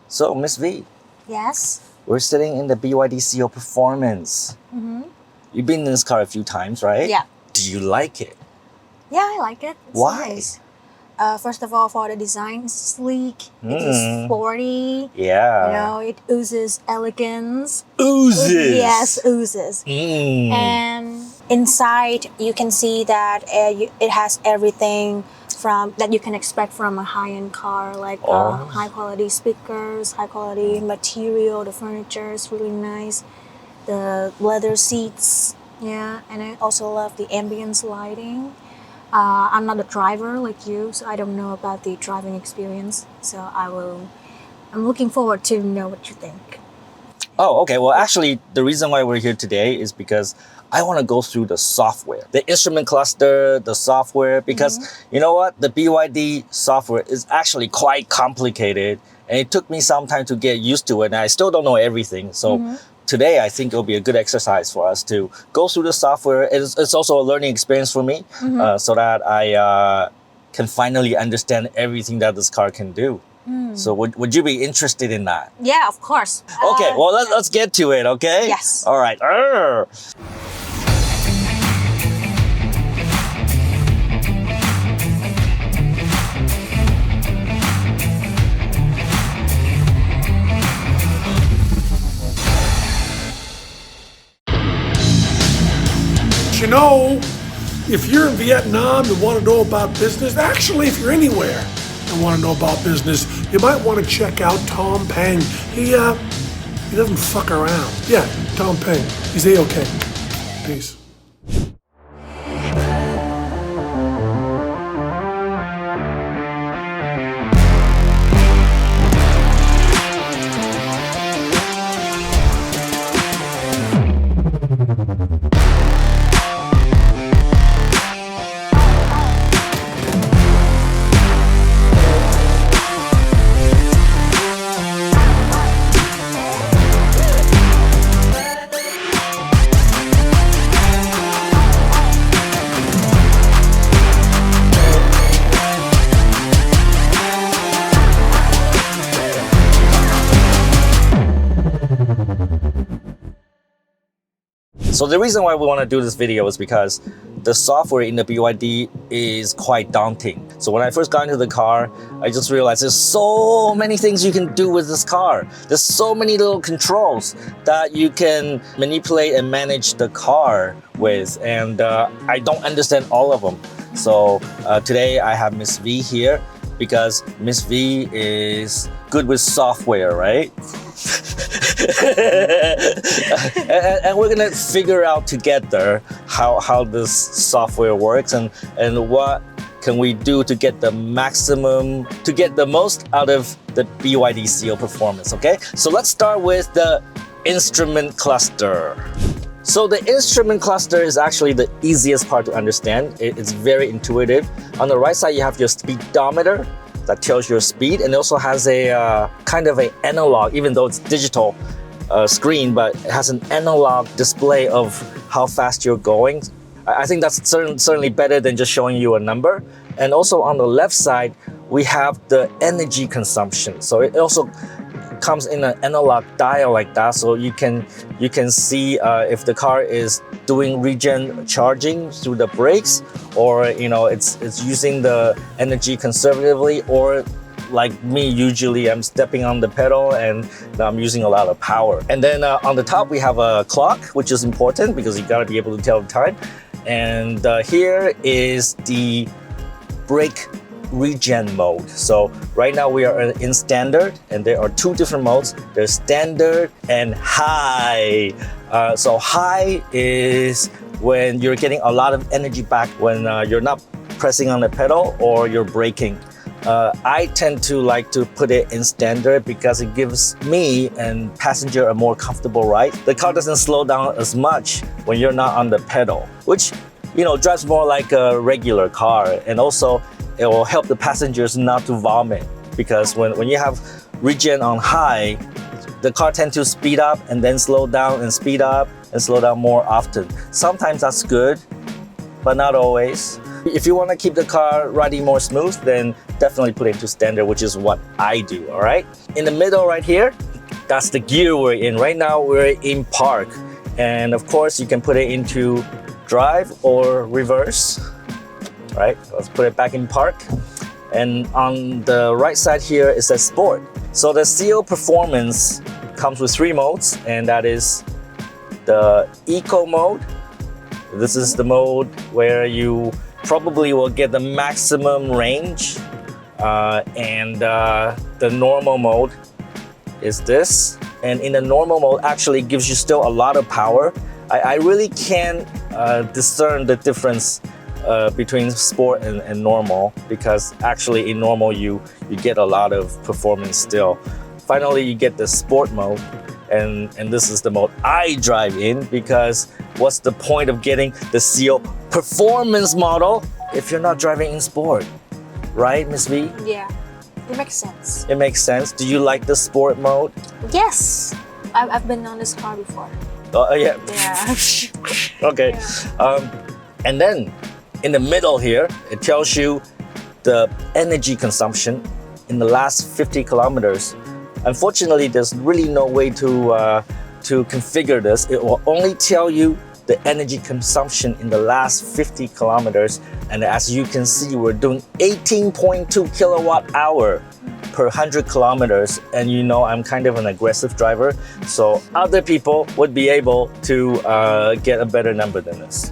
So, Miss V, Yes. we're sitting in the BYD Seal Performance. Mm-hmm. You've been in this car a few times, right? Yeah. Do you like it? Yeah, I like it. It's Why? Nice. First of all, for the design, it's sleek. It is sporty. Yeah. It oozes elegance. Oozes. Yes, oozes. And inside, you can see that it has everything from that you can expect from a high-end car, like high-quality speakers, high-quality material. The furniture is really nice. The leather seats, yeah. And I also love the ambience lighting. I'm not a driver like you, so I don't know about the driving experience. So I'm looking forward to know what you think. Oh, okay. Well, actually, the reason why we're here today is because I want to go through the software, the instrument cluster, the software, because you know what? The BYD software is actually quite complicated, and it took me some time to get used to it, and I still don't know everything. So today, I think it'll be a good exercise for us to go through the software. It's also a learning experience for me, so that I can finally understand everything that this car can do. So would you be interested in that? Yeah, of course. Okay, well, let's get to it, okay? Yes. All right. You know, if you're in Vietnam and want to know about business, actually, if you're anywhere and want to know about business, you might want to check out Tom Peng. He doesn't fuck around. Yeah, Tom Peng. He's A-okay. Peace. So the reason why we want to do this video is because the software in the BYD is quite daunting. So when I first got into the car, I just realized there's so many things you can do with this car. There's so many little controls that you can manipulate and manage the car with, and I don't understand all of them. So today I have Miss V here because Miss V is good with software, right? and we're gonna figure out together how this software works and what can we do to get the most out of the BYD Seal Performance, okay? So let's start with the instrument cluster. So the instrument cluster is actually the easiest part to understand. It's very intuitive. On the right side, you have your speedometer that tells your speed, and it also has a kind of an analog, even though it's digital screen, but it has an analog display of how fast you're going. I think that's certainly better than just showing you a number. And also on the left side, we have the energy consumption. So it also comes in an analog dial like that, so you can see if the car is doing regen charging through the brakes, or it's using the energy conservatively, or like me, usually I'm stepping on the pedal and I'm using a lot of power. And then on the top we have a clock, which is important because you got to be able to tell the time. And here is the brake regen mode. So right now we are in standard, and there are two different modes. There's standard and high. So high is when you're getting a lot of energy back when you're not pressing on the pedal or you're braking. I tend to like to put it in standard because it gives me and passenger a more comfortable ride. The car doesn't slow down as much when you're not on the pedal, which drives more like a regular car. And also it will help the passengers not to vomit, because when you have regen on high, the car tends to speed up and then slow down and speed up and slow down more often. Sometimes that's good, but not always. If you want to keep the car riding more smooth, then definitely put it into standard, which is what I do, all right? In the middle right here, that's the gear we're in. Right now, we're in park. And of course, you can put it into drive or reverse, right? Let's put it back in park. And on the right side here, it says sport. So the Seal Performance comes with 3 modes, and that is the Eco mode. This is the mode where you probably will get the maximum range. The normal mode is this. And in the normal mode actually gives you still a lot of power. I really can't discern the difference between sport and normal, because actually in normal you get a lot of performance still. Finally, you get the sport mode, and this is the mode I drive in, because what's the point of getting the Seal Performance model if you're not driving in sport, right, Miss V? Yeah, it makes sense. It makes sense. Do you like the sport mode? Yes, I've been on this car before. Oh, yeah. Yeah. Okay. Yeah. And then in the middle here, it tells you the energy consumption in the last 50 kilometers. Unfortunately, there's really no way to configure this. It will only tell you the energy consumption in the last 50 kilometers. And as you can see, we're doing 18.2 kilowatt hour per 100 kilometers. And you know, I'm kind of an aggressive driver, so other people would be able to get a better number than this.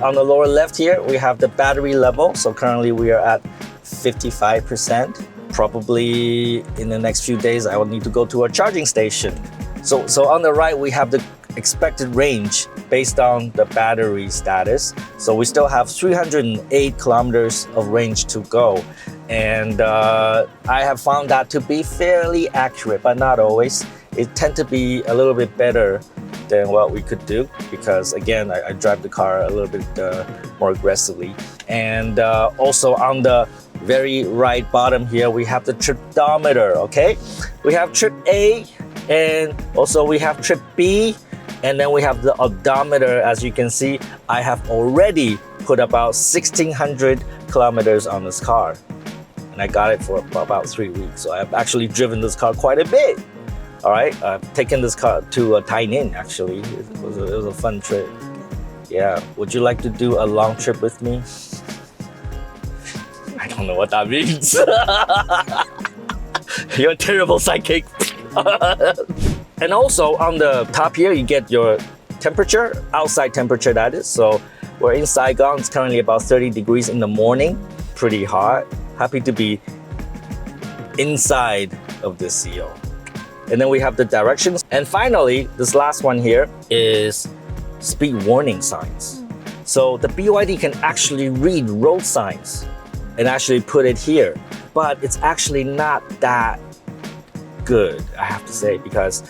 On the lower left here, we have the battery level. So currently we are at 55%. Probably in the next few days, I will need to go to a charging station. So on the right, we have the expected range based on the battery status. So we still have 308 kilometers of range to go. And I have found that to be fairly accurate, but not always. It tends to be a little bit better than what we could do, because again, I drive the car a little bit more aggressively. And also on the very right bottom here, we have the tripometer, okay? We have trip A, and also we have trip B, and then we have the odometer. As you can see, I have already put about 1,600 kilometers on this car, and I got it for about 3 weeks. So I've actually driven this car quite a bit. All right, I've taken this car to Tainan, actually. It was a fun trip. Yeah, would you like to do a long trip with me? I don't know what that means. You're a terrible sidekick. And also on the top here, you get your temperature, outside temperature that is. So we're in Saigon, it's currently about 30 degrees in the morning, pretty hot. Happy to be inside of the Seal. And then we have the directions. And finally, this last one here is speed warning signs. So the BYD can actually read road signs and actually put it here, but it's actually not that good, I have to say, because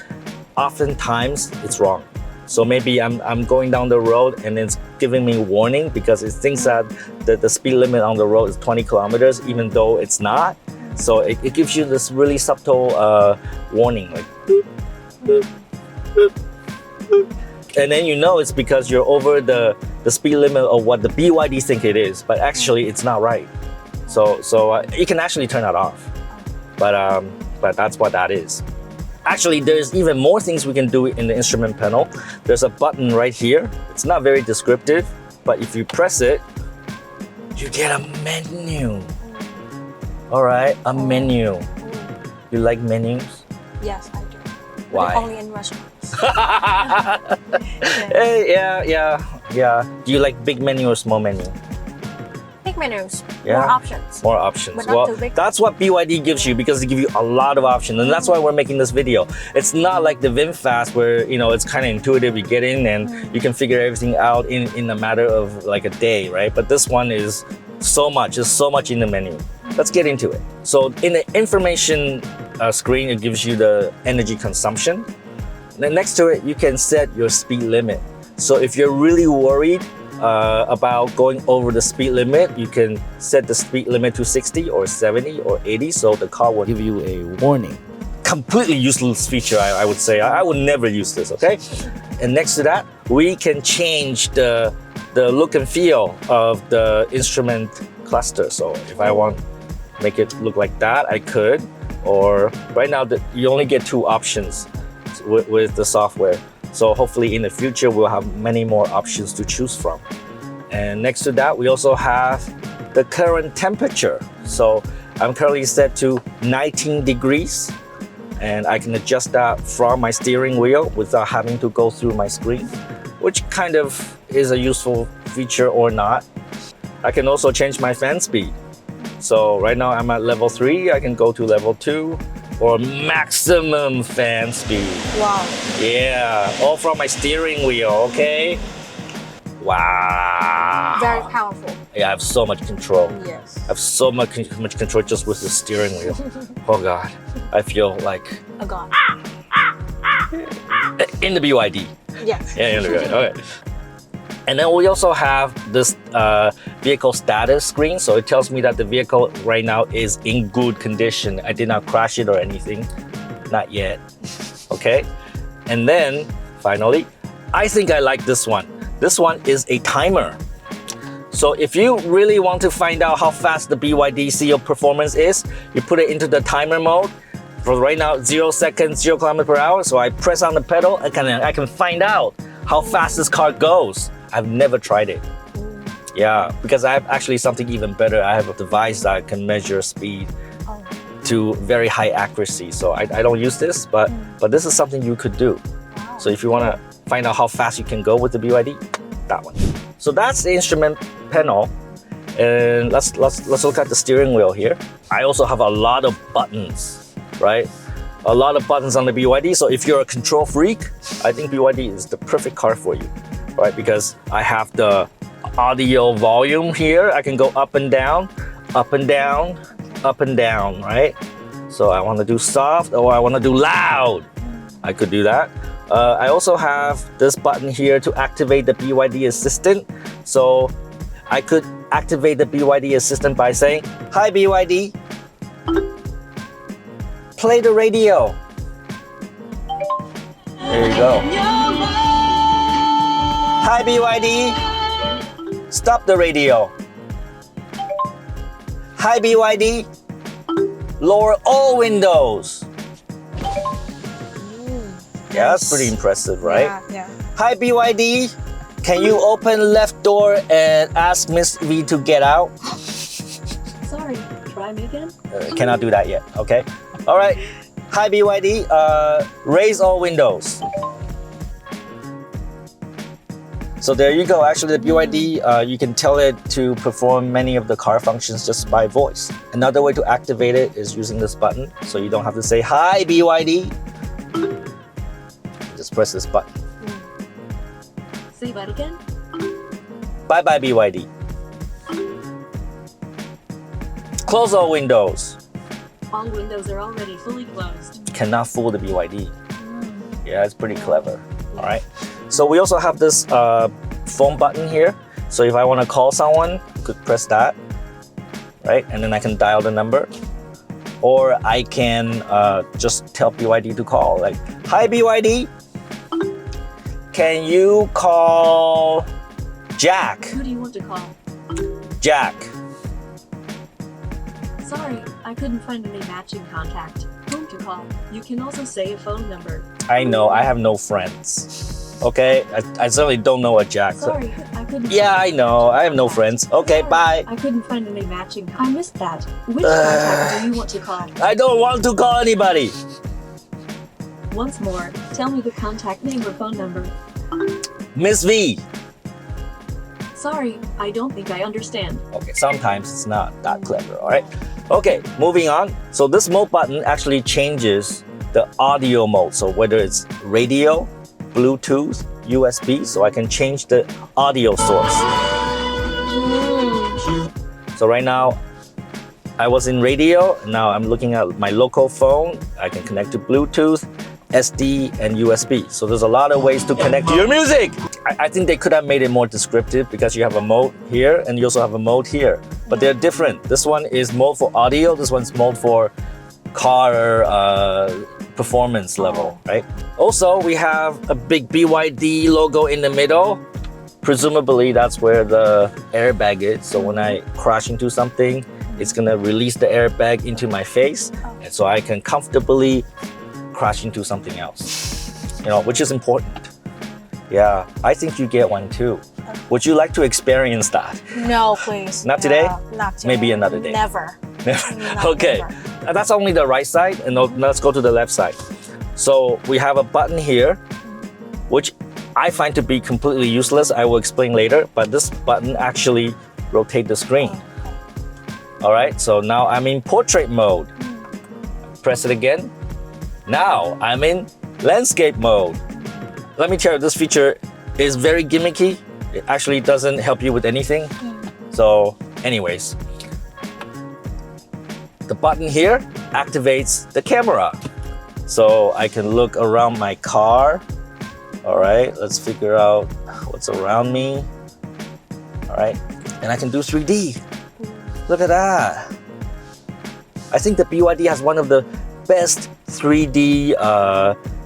oftentimes it's wrong. So maybe I'm going down the road and it's giving me warning because it thinks that the speed limit on the road is 20 kilometers, even though it's not. So it gives you this really subtle warning, like boop, boop, boop, boop. And then you know it's because you're over the speed limit of what the BYD think it is, but actually it's not right. So you can actually turn that off, but that's what that is. Actually, there's even more things we can do in the instrument panel. There's a button right here. It's not very descriptive, but if you press it, you get a menu. All right, a menu. You like menus? Yes, I do. Why? But only in restaurants. Hey, yeah. Do you like big menu or small menu? Big menus, Yeah. more options. More options. But not Well, too big. that's what BYD gives you, because they give you a lot of options, and that's why we're making this video. It's not like the VinFast where it's kind of intuitive. You get in and you can figure everything out in a matter of like a day, right? But this one is so much. There's so much in the menu. Let's get into it. So in the information screen, it gives you the energy consumption. Then next to it, you can set your speed limit. So if you're really worried about going over the speed limit, you can set the speed limit to 60 or 70 or 80, so the car will give you a warning. completely useless feature, I would say. I would never use this, okay? And next to that, we can change the look and feel of the instrument cluster. So if I want to make it look like that, I could. Or right now, you only get 2 options with the software. So hopefully in the future, we'll have many more options to choose from. And next to that, we also have the current temperature. So I'm currently set to 19 degrees, and I can adjust that from my steering wheel without having to go through my screen, which kind of is a useful feature or not. I can also change my fan speed. So right now I'm at level 3, I can go to level 2 or maximum fan speed. Wow. Yeah, all from my steering wheel, okay? Wow. Very powerful. Yeah, I have so much control. Yes. I have so much control just with the steering wheel. Oh God, I feel like A god. in the BYD. Yes. Yeah, in the BYD. Okay. And then we also have this vehicle status screen. So it tells me that the vehicle right now is in good condition. I did not crash it or anything. Not yet. Okay. And then finally, I think I like this one. This one is a timer. So if you really want to find out how fast the BYD Seal Performance is, you put it into the timer mode. For right now, 0 seconds, 0 kilometers per hour. So I press on the pedal, I can find out how fast this car goes. I've never tried it. Yeah, because I have actually something even better. I have a device that can measure speed to very high accuracy. So I don't use this, but this is something you could do. So if you want to find out how fast you can go with the BYD, that one. So that's the instrument panel. And let's look at the steering wheel here. I also have a lot of buttons, right? A lot of buttons on the BYD. So if you're a control freak, I think BYD is the perfect car for you, right? Because I have the audio volume here. I can go up and down, up and down, up and down, right? So I want to do soft or I want to do loud. I could do that. I also have this button here to activate the BYD Assistant. So I could activate the BYD Assistant by saying, "Hi BYD, play the radio." There you go. "Hi BYD, stop the radio." "Hi BYD, lower all windows." Yeah, that's pretty impressive, right? Yeah. "Hi BYD, can you open left door and ask Miss V to get out?" Sorry, try me again? Cannot do that yet, okay? All right. "Hi BYD, raise all windows." So there you go. Actually, the BYD, you can tell it to perform many of the car functions just by voice. Another way to activate it is using this button. So you don't have to say, "Hi BYD." Just press this button. Say that again? "Bye bye BYD. Close all windows." All windows are already fully closed. Cannot fool the BYD. Yeah, it's pretty clever. All right. So we also have this phone button here. So if I want to call someone, I could press that, right? And then I can dial the number. Or I can just tell BYD to call, like, "Hi BYD, can you call Jack?" Who do you want to call? "Jack." Sorry, I couldn't find any matching contact. Whom to call? You can also say a phone number. I know, I have no friends. Okay, I certainly don't know a Jack. Sorry, I couldn't. Yeah, I know, I have no friends. Okay, Sorry, bye. I couldn't find any matching. I missed that. Which contact do you want to call? I don't want to call anybody. Once more, tell me the contact name or phone number. Miss V. Sorry, I don't think I understand. Okay, sometimes it's not that clever, all right? Okay, moving on. So this mode button actually changes the audio mode. So whether it's radio, Bluetooth, USB, so I can change the audio source. So right now, I was in radio. Now I'm looking at my local phone. I can connect to Bluetooth, SD, and USB. So there's a lot of ways to connect to your music. I think they could have made it more descriptive because you have a mode here and you also have a mode here. But they're different. This one is mode for audio. This one's mode for car performance level, right? Also, we have a big BYD logo in the middle. Presumably, that's where the airbag is. So when I crash into something, it's gonna release the airbag into my face, and so I can comfortably crash into something else, which is important. Yeah, I think you get one too. Would you like to experience that? No, please. Not today? Not today. Maybe another day. Never. Okay, that's only the right side, and let's go to the left side. So we have a button here, which I find to be completely useless. I will explain later, but this button actually rotates the screen. All right, so now I'm in portrait mode. Press it again. Now I'm in landscape mode. Let me tell you, this feature is very gimmicky. It actually doesn't help you with anything. So anyways, the button here activates the camera. So I can look around my car. All right, let's figure out what's around me. All right, and I can do 3D. Look at that. I think the BYD has one of the best 3D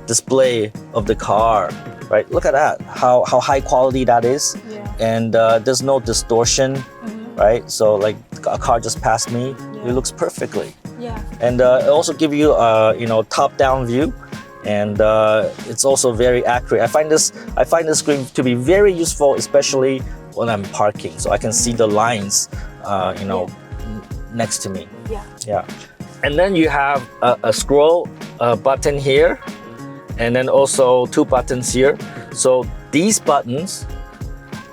display of the car, right? Look at that, how high quality that is. And there's no distortion, right? So like a car just passed me, it looks perfectly. And it also gives you top-down view, and it's also very accurate. I find this screen to be very useful, especially when I'm parking, so I can see the lines, next to me. Yeah. And then you have a scroll button here, and then also 2 buttons here. So these buttons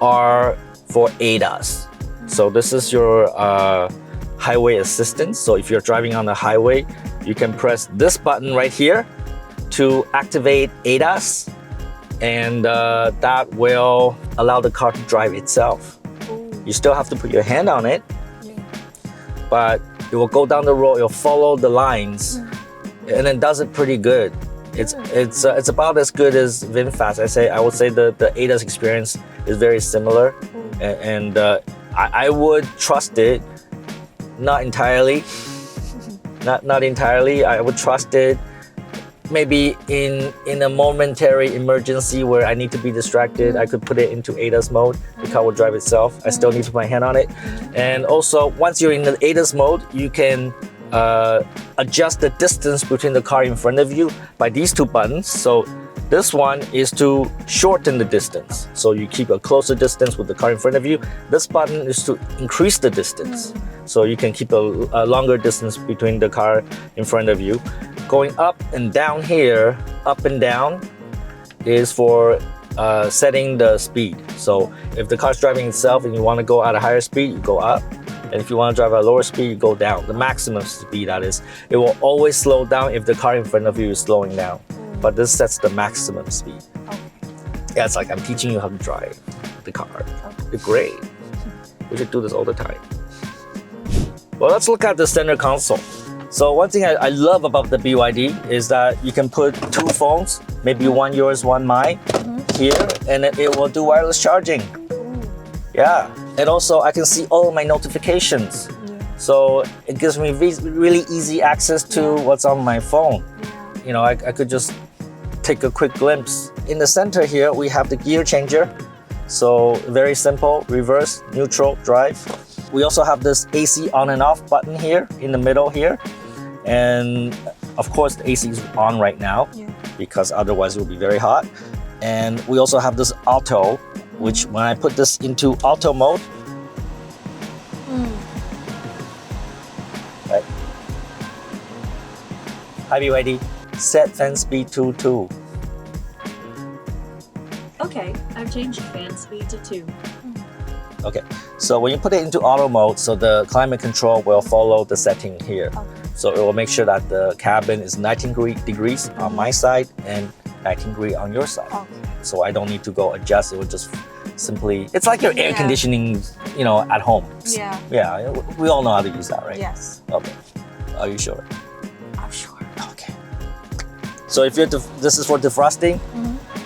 are for ADAS. So this is your highway assistance. So if you're driving on the highway, you can press this button right here to activate ADAS, and that will allow the car to drive itself. You still have to put your hand on it, but it will go down the road, it'll follow the lines, and then does it pretty good. It's about as good as VinFast. I would say the ADAS experience is very similar, and I would trust it, not entirely. Not entirely. I would trust it maybe in a momentary emergency where I need to be distracted. I could put it into ADAS mode. The car will drive itself. I still need to put my hand on it. And also, once you're in the ADAS mode, you can adjust the distance between the car in front of you by these 2 buttons. So this one is to shorten the distance. So you keep a closer distance with the car in front of you. This button is to increase the distance. So you can keep a longer distance between the car in front of you. Going up and down here, up and down, is for setting the speed. So if the car's driving itself and you want to go at a higher speed, you go up. And if you want to drive at a lower speed, you go down. The maximum speed, that is. It will always slow down if the car in front of you is slowing down. But this sets the maximum speed. Yeah, it's like I'm teaching you how to drive the car. It's great. We should do this all the time. Well, let's look at the center console. So one thing I love about the BYD is that you can put 2 phones, maybe one yours, one mine, here, and it will do wireless charging. Yeah, and also I can see all of my notifications. So it gives me really easy access to what's on my phone. I could just take a quick glimpse. In the center here, we have the gear changer. So very simple, reverse, neutral, drive. We also have this AC on and off button here in the middle here. And of course the AC is on right now because otherwise it will be very hot. And we also have this auto, which when I put this into auto mode, right. Hi BYD, set fan speed to 2. Okay, I've changed fan speed to 2. Okay, so when you put it into auto mode, so the climate control will follow the setting here. So it will make sure that the cabin is 19 degrees on my side and 19 degrees on your side. So I don't need to go adjust, it will just simply, it's like your air conditioning, at home. Yeah, we all know how to use that, right? Yes. Okay, are you sure? I'm sure. Okay. So if this is for defrosting,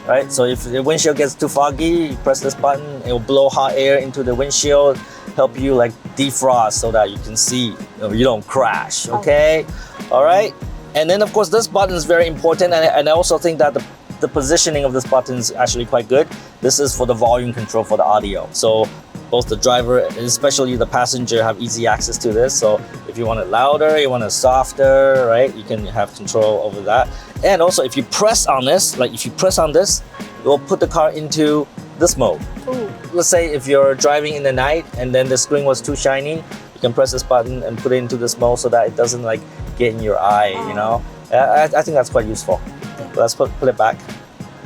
right? So if the windshield gets too foggy, you press this button, it will blow hot air into the windshield, help you like defrost so that you can see, you don't crash, okay? All right. And then of course this button is very important, and I also think that the positioning of this button is actually quite good. This is for the volume control for the audio. So both the driver and especially the passenger have easy access to this. So if you want it louder, you want it softer, right? You can have control over that. And also if you press on this, like if you press on this, it will put the car into this mode. Ooh. Let's say if you're driving in the night and then the screen was too shiny, you can press this button and put it into this mode so that it doesn't like get in your eye, you know? I think that's quite useful. Let's put it back.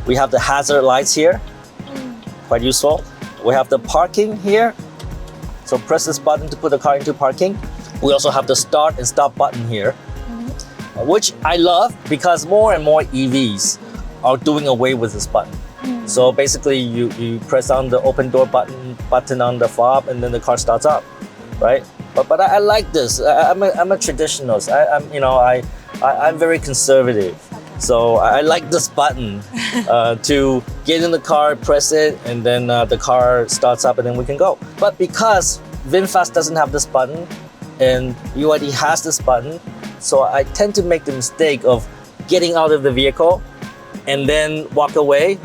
We have the hazard lights here, quite useful. We have the parking here. So press this button to put the car into parking. We also have the start and stop button here, which I love because more and more EVs are doing away with this button. So basically you press on the open door button on the fob and then the car starts up, right? But I like this. I'm a traditionalist. I'm very conservative. So I like this button to get in the car, press it, and then the car starts up and then we can go. But because VinFast doesn't have this button and BYD has this button, so I tend to make the mistake of getting out of the vehicle and then walk away,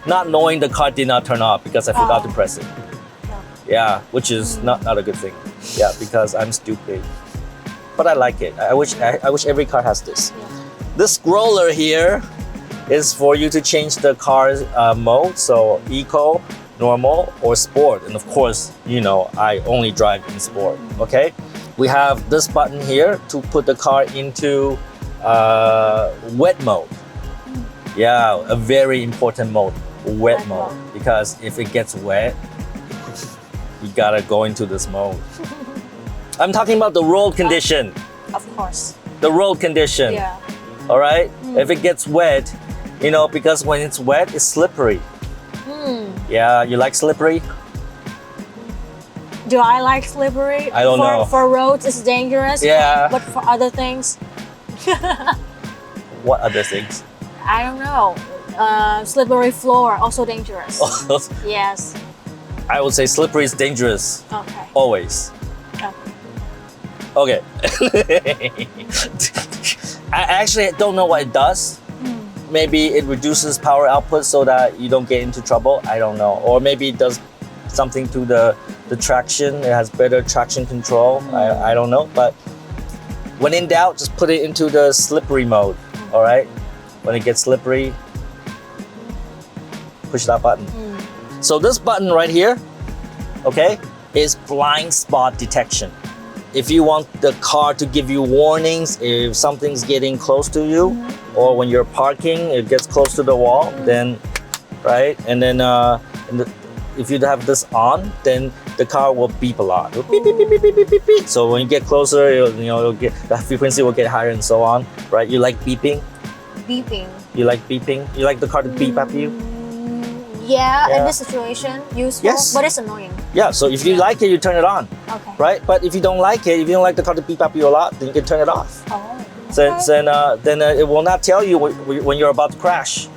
not knowing the car did not turn off because I forgot to press it. Yeah, which is not a good thing. Yeah, because I'm stupid. But I like it. I wish every car has this. This scroller here is for you to change the car's mode, so eco, normal, or sport. And of course, you know, I only drive in sport, okay? We have this button here to put the car into wet mode. Yeah, a very important mode, wet mode. Because if it gets wet, you gotta go into this mode. I'm talking about the road condition. Of course. The road condition. Yeah. All right? If it gets wet, you know, because when it's wet, it's slippery. Yeah, you like slippery? Do I like slippery? I don't know. For roads, it's dangerous. Yeah. But for other things, What other things? I don't know. Slippery floor, also dangerous. Yes. I would say slippery is dangerous. Okay. Always. Okay. Okay. I actually don't know what it does. Maybe it reduces power output so that you don't get into trouble. I don't know. Or maybe it does something to the traction. It has better traction control. I don't know. But when in doubt, just put it into the slippery mode. All right? When it gets slippery, push that button. So this button right here, okay, is blind spot detection. If you want the car to give you warnings if something's getting close to you, or when you're parking, it gets close to the wall, then, right? And then if you have this on, then the car will beep a lot. It'll beep, beep, beep, beep, beep, beep, beep, beep. So when you get closer, it'll get, the frequency will get higher and so on, right? You like beeping? Beeping. You like beeping? You like the car to beep at you? Yeah, in this situation, useful, but it's annoying. Yeah, so if you like it, you turn it on. Okay. Right? But if you don't like it, if you don't like the car to beep up you a lot, then you can turn it off. Oh. Then it will not tell you when you're about to crash.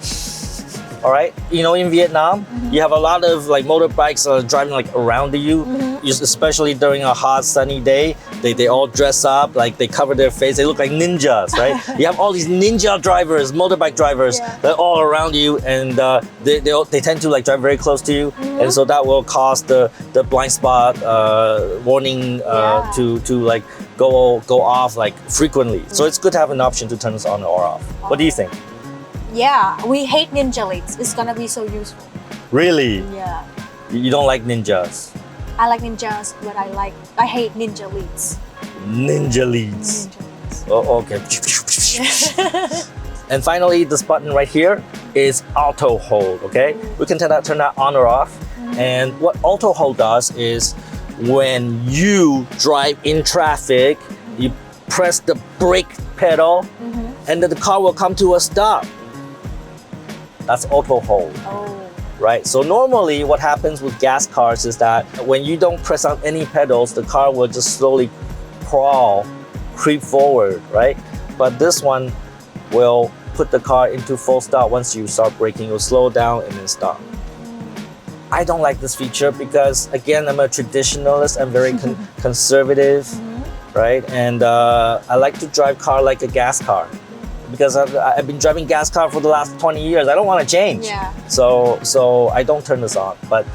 All right? You know, in Vietnam, you have a lot of like motorbikes driving like around you, especially during a hot sunny day. They all dress up, like they cover their face. They look like ninjas, right? You have all these ninja drivers, motorbike drivers, they're all around you, and they tend to like drive very close to you, and so that will cause the blind spot warning to like go off like frequently. So it's good to have an option to turn this on or off. What do you think? Yeah, we hate ninja leads. It's gonna be so useful. Really? Yeah. You don't like ninjas? I like ninjas, but I hate ninja leads. Ninja leads. Ninja leads. Oh, okay. And finally, this button right here is auto hold, okay? We can turn that on or off. And what auto hold does is when you drive in traffic, you press the brake pedal and then the car will come to a stop. That's auto hold. Oh. Right? So normally what happens with gas cars is that when you don't press on any pedals, the car will just slowly creep forward, right? But this one will put the car into full stop once you start braking. It will slow down and then stop. I don't like this feature because, again, I'm a traditionalist. I'm very conservative. right? And I like to drive car like a gas car because I've been driving gas car for the last 20 years. I don't want to change. Yeah. So I don't turn this on. But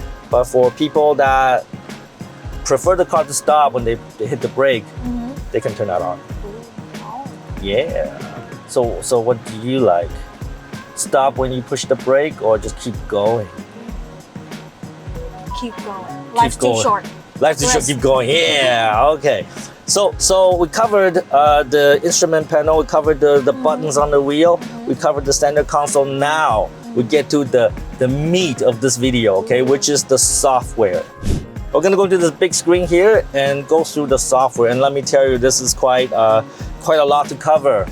for people that prefer the car to stop when they hit the brake, they can turn that on. Oh. Yeah. So what do you like? Stop when you push the brake or just keep going? Keep going. Life's too going. short. Life's too short, Rest. keep going. Yeah, okay. So we covered the instrument panel, we covered the buttons on the wheel, we covered the standard console. Now we get to the meat of this video, okay, which is the software. We're gonna go to this big screen here and go through the software. And let me tell you, this is quite a lot to cover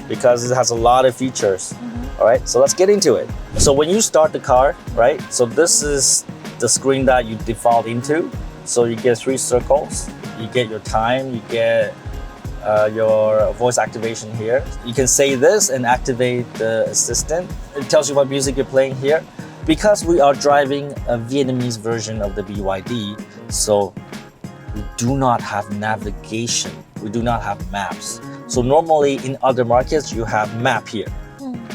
because it has a lot of features. All right, so let's get into it. So when you start the car, right? So this is the screen that you default into. So you get 3 circles. You get your time, you get your voice activation here. You can say this and activate the assistant. It tells you what music you're playing here. Because we are driving a Vietnamese version of the BYD, so we do not have navigation. We do not have maps. So normally in other markets, you have map here,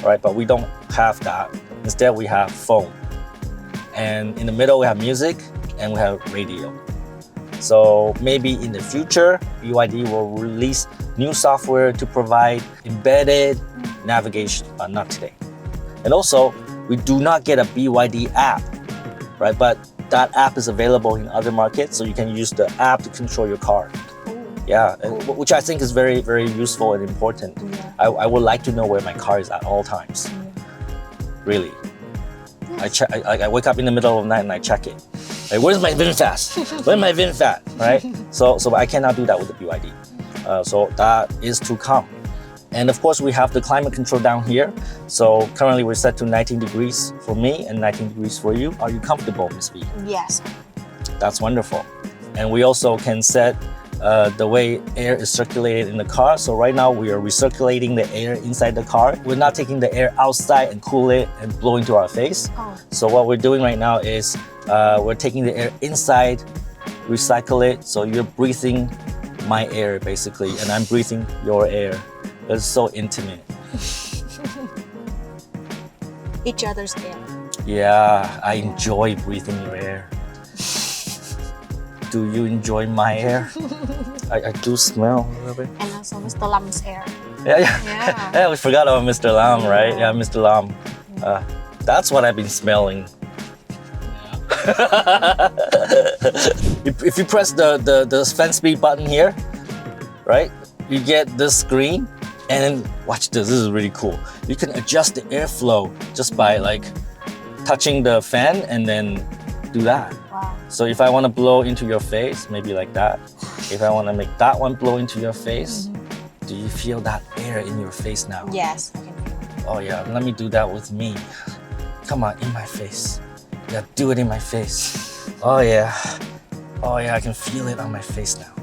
right? But we don't have that. Instead, we have phone. And in the middle, we have music and we have radio. So maybe in the future, BYD will release new software to provide embedded navigation, but not today. And also, we do not get a BYD app, right? But that app is available in other markets, so you can use the app to control your car. Yeah, which I think is very, very useful and important. Yeah. I would like to know where my car is at all times. Really. Yes. I wake up in the middle of the night and I check it. Like, where's my VinFast? Where's my VinFast, right? So I cannot do that with the BYD. So that is to come. And of course, we have the climate control down here. So currently we're set to 19 degrees for me and 19 degrees for you. Are you comfortable, Miss B? Yes. That's wonderful. And we also can set the way air is circulated in the car. So right now we are recirculating the air inside the car. We're not taking the air outside and cool it and blow into our face. Oh. So what we're doing right now is we're taking the air inside, recycle it. So you're breathing my air basically, and I'm breathing your air. It's so intimate. Each other's air. Yeah, I enjoy breathing your air. Do you enjoy my air? I do smell a little bit. And also Mr. Lam's air. Yeah. Yeah, we forgot about Mr. Lam, right? Yeah, Mr. Lam. That's what I've been smelling. If you press the fan speed button here, right? You get this screen. And then watch this, this is really cool. You can adjust the airflow just by like touching the fan and then do that. Wow. So if I want to blow into your face, maybe like that. If I want to make that one blow into your face, do you feel that air in your face now? Yes, I can feel it. Oh yeah, let me do that with me. Come on, in my face. Yeah, do it in my face. Oh yeah. Oh yeah, I can feel it on my face now.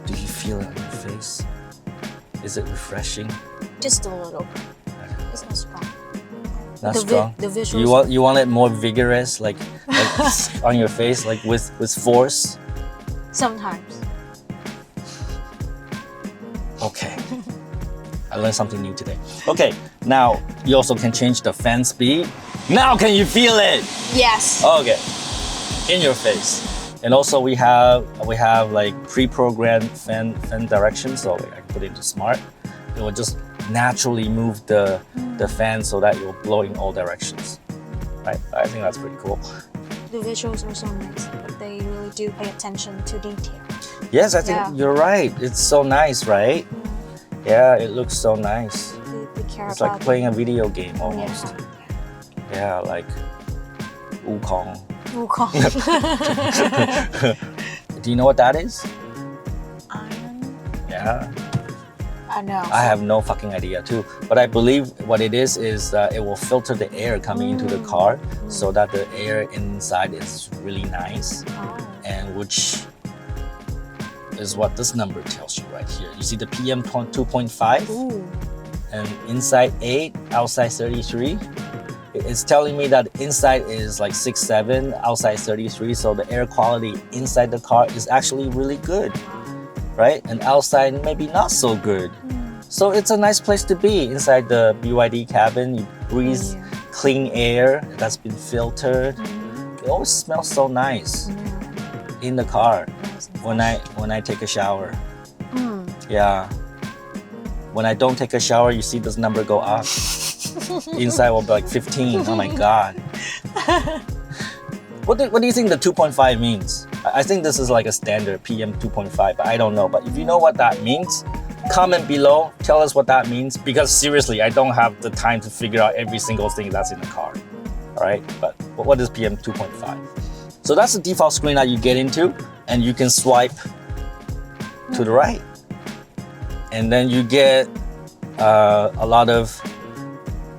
Do you feel it on your face? Is it refreshing? Just a little. It's not strong. Not strong. The visuals. You want it more vigorous, like on your face, like with force. Sometimes. Okay. I learned something new today. Okay, now you also can change the fan speed. Now can you feel it? Yes. Okay. In your face. And also we have like pre-programmed fan direction, so I can put it into smart. It will just naturally move the fan so that it will blow in all directions. Right? I think that's pretty cool. The visuals are so nice, but they really do pay attention to detail. Yes, I think you're right. It's so nice, right? Yeah, it looks so nice. They care It's about like playing a video game almost. Yeah, like Wukong. Wukong. Do you know what that is? Iron. Yeah. I know. I have no fucking idea too. But I believe what it is it will filter the air coming into the car so that the air inside is really nice. And which is what this number tells you right here. You see the PM 2.5? And inside 8, outside 33. It's telling me that inside is like 6.7, outside 33, so the air quality inside the car is actually really good. right? And outside maybe not so good. So it's a nice place to be inside the BYD cabin. You breathe clean air that's been filtered. It always smells so nice in the car when I take a shower. Yeah. When I don't take a shower, you see this number go up. Inside will be like 15. Oh my God. What do you think the 2.5 means? I think this is like a standard PM 2.5, but I don't know. But if you know what that means, comment below, tell us what that means. Because seriously, I don't have the time to figure out every single thing that's in the car. All right, but what is PM 2.5? So that's the default screen that you get into, and you can swipe to the right. And then you get a lot of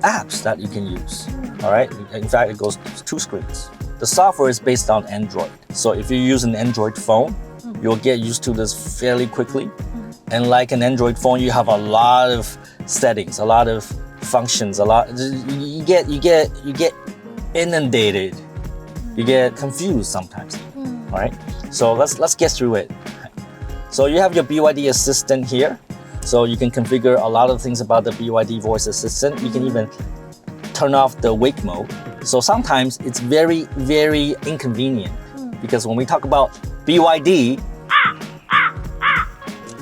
apps that you can use. All right, in fact, it goes to 2 screens. The software is based on Android. So if you use an Android phone, you'll get used to this fairly quickly. And like an Android phone, you have a lot of settings, a lot of functions, you get inundated. You get confused sometimes. All right? So let's get through it. So you have your BYD assistant here. So you can configure a lot of things about the BYD voice assistant. You can even turn off the wake mode. So sometimes it's very, very inconvenient because when we talk about BYD,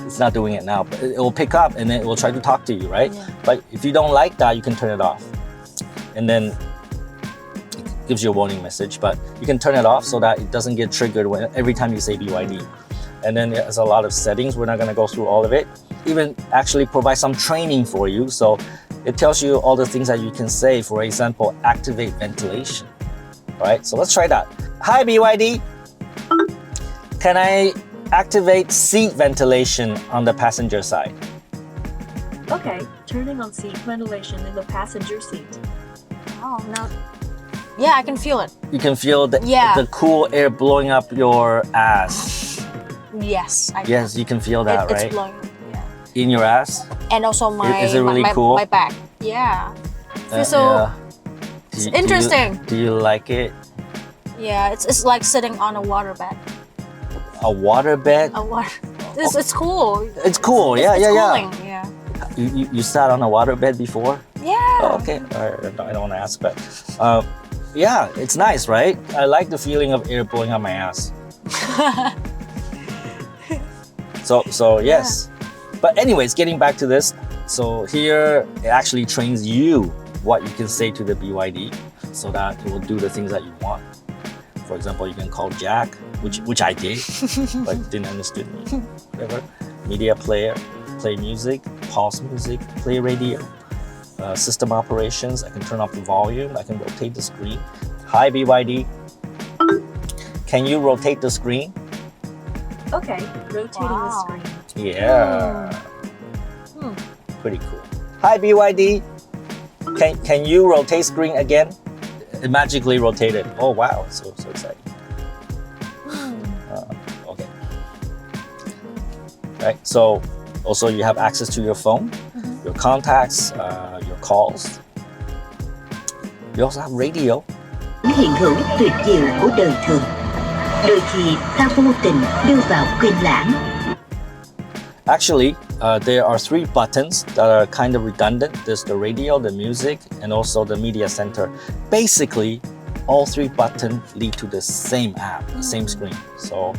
it's not doing it now, but it will pick up and then it will try to talk to you, right? Yeah. But if you don't like that, you can turn it off. And then it gives you a warning message, but you can turn it off so that it doesn't get triggered every time you say BYD. And then there's a lot of settings. We're not gonna go through all of it. Even actually provide some training for you. So it tells you all the things that you can say. For example, activate ventilation, right? So let's try that. Hi, BYD. Can I activate seat ventilation on the passenger side? Okay, turning on seat ventilation in the passenger seat. Oh, no. Yeah, I can feel it. You can feel the cool air blowing up your ass. Yes. Yes, you can feel that, right? It's blowing, yeah. In your ass? And also Is it really cool? My back. Yeah. So it's interesting. Do you like it? Yeah, it's like sitting on a waterbed. A waterbed? A water. It's cool. It's cool. It's cooling. Yeah. You sat on a waterbed before? Yeah. Oh, okay. I don't want to ask, but yeah, it's nice, right? I like the feeling of air blowing up my ass. So yes. But anyways, getting back to this. So here it actually trains you what you can say to the BYD so that it will do the things that you want. For example, you can call Jack, which I did, but didn't understand me. Whatever. Media player, play music, pause music, play radio. System operations, I can turn off the volume, I can rotate the screen. Hi BYD, can you rotate the screen? Okay, rotating the screen. Yeah. Pretty cool. Hi BYD, can you rotate screen again? It magically rotated. Oh wow, so exciting. Okay. Right, so also you have access to your phone, your contacts, your calls. You also have radio. Hiện hữu tuyệt diệu của đời thường. Đôi khi ta vô tình đưa vào quên lãng. Actually, there are 3 buttons that are kind of redundant. There's the radio, the music, and also the media center. Basically, all 3 buttons lead to the same app, the same screen. So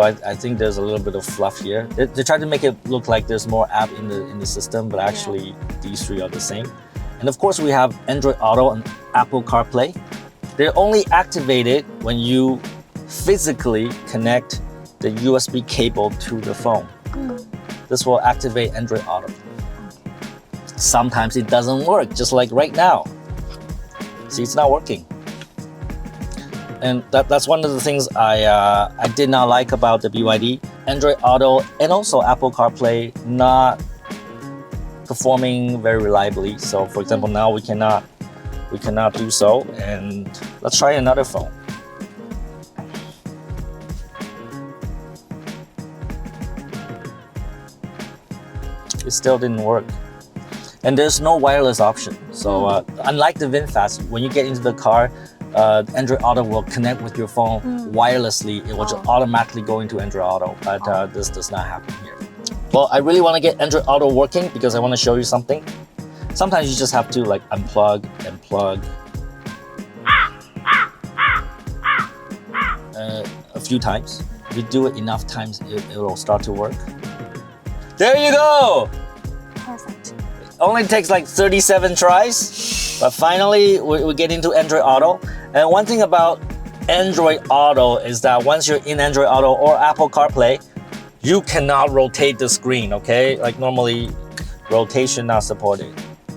I think there's a little bit of fluff here. They try to make it look like there's more app in the system, but actually these 3 are the same. And of course, we have Android Auto and Apple CarPlay. They're only activated when you physically connect the USB cable to the phone. This will activate Android Auto. Sometimes it doesn't work, just like right now. See, it's not working. And that's one of the things I did not like about the BYD. Android Auto and also Apple CarPlay not performing very reliably. So for example, now we cannot do so. And let's try another phone. It still didn't work. And there's no wireless option. So unlike the VinFast, when you get into the car, Android Auto will connect with your phone wirelessly. It will just automatically go into Android Auto, but this does not happen here. Well, I really want to get Android Auto working because I want to show you something. Sometimes you just have to like unplug and plug a few times. If you do it enough times, it will start to work. There you go! Perfect. It only takes like 37 tries, but finally we get into Android Auto. And one thing about Android Auto is that once you're in Android Auto or Apple CarPlay, you cannot rotate the screen, okay? Like normally, rotation not supported.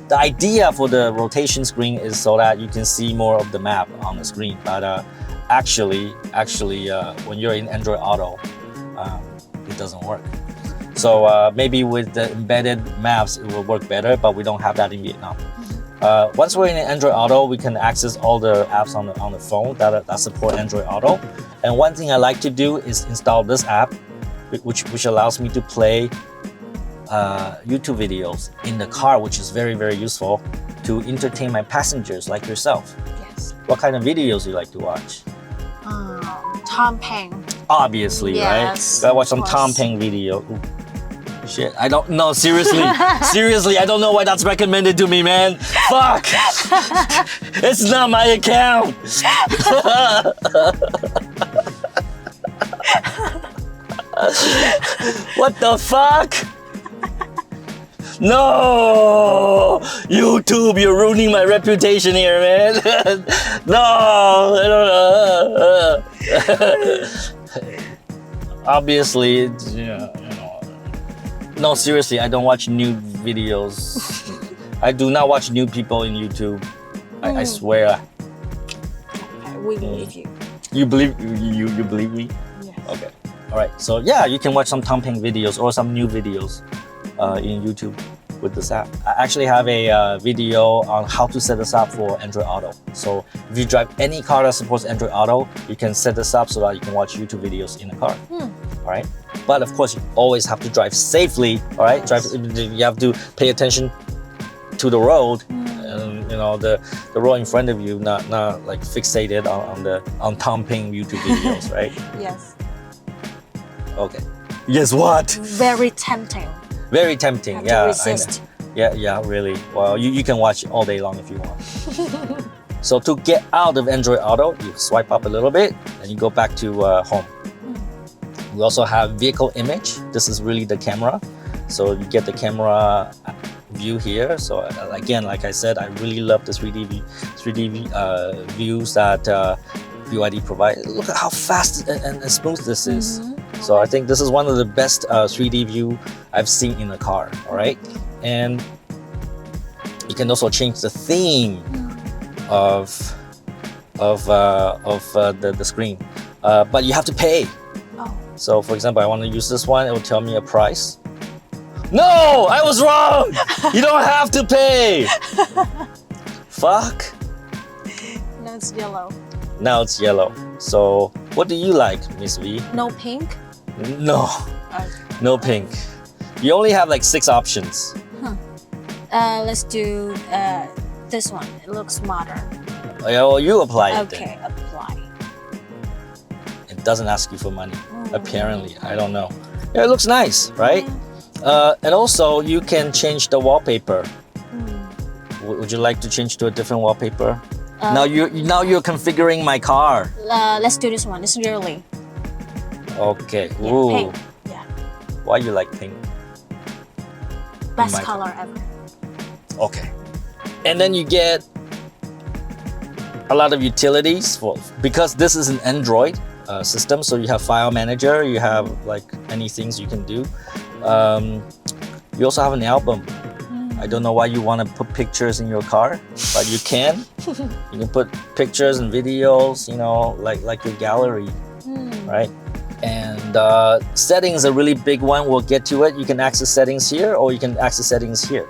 The idea for the rotation screen is so that you can see more of the map on the screen, but actually, when you're in Android Auto, it doesn't work. So maybe with the embedded maps, it will work better, but we don't have that in Vietnam. Once we're in Android Auto, we can access all the apps on the phone that support Android Auto. And one thing I like to do is install this app, which allows me to play YouTube videos in the car, which is very, very useful to entertain my passengers like yourself. Yes. What kind of videos you like to watch? Tom Pang. Obviously, Yes, right? Gotta watch some of Tom course. Pang video. Ooh. Shit, I don't know, seriously. Seriously, I don't know why that's recommended to me, man. Fuck! It's not my account! What the fuck? No! YouTube, you're ruining my reputation here, man. No! Obviously, no, seriously, I don't watch nude videos. I do not watch nude people in YouTube. I swear. Okay, we believe you. You believe me? Yes. Okay. All right. So yeah, you can watch some Tom Pang videos or some new videos in YouTube with this app. I actually have a video on how to set this up for Android Auto. So if you drive any car that supports Android Auto, you can set this up so that you can watch YouTube videos in the car. All right. But of course, you always have to drive safely. All right. You have to pay attention to the road. And, you know, the road in front of you, not like fixated on Tom Pang YouTube videos, right? Yes. Okay. Yes, what? Very tempting. Very tempting. Have Yeah. to resist. Yeah, really. Well, you can watch all day long if you want. So to get out of Android Auto, you swipe up a little bit and you go back to home. We also have vehicle image. This is really the camera. So you get the camera view here. So again, like I said, I really love the 3D views that BYD provide. Look at how fast and smooth this is. So I think this is one of the best 3D view I've seen in a car. All right, and you can also change the theme of the screen, but you have to pay. So for example, I want to use this one. It will tell me a price. No, I was wrong. You don't have to pay. Fuck. Now it's yellow. Now it's yellow. So what do you like, Miss V? No pink? No, no pink. You only have like 6 options. Let's do this one. It looks modern. Well, you apply it Okay, apply. It doesn't ask you for money, apparently. I don't know. Yeah, it looks nice, right? And also, you can change the wallpaper. Would you like to change to a different wallpaper? Now you're configuring my car. Let's do this one. It's girly. Okay. Yeah, Ooh. pink. Yeah. Why you like pink? Best My- color ever. Okay. And then you get a lot of utilities because this is an Android system. So you have file manager. You have like any things you can do. You also have an album. I don't know why you want to put pictures in your car, but you can. You can put pictures and videos, you know, like your gallery, right? And settings a really big one. We'll get to it. You can access settings here, or you can access settings here.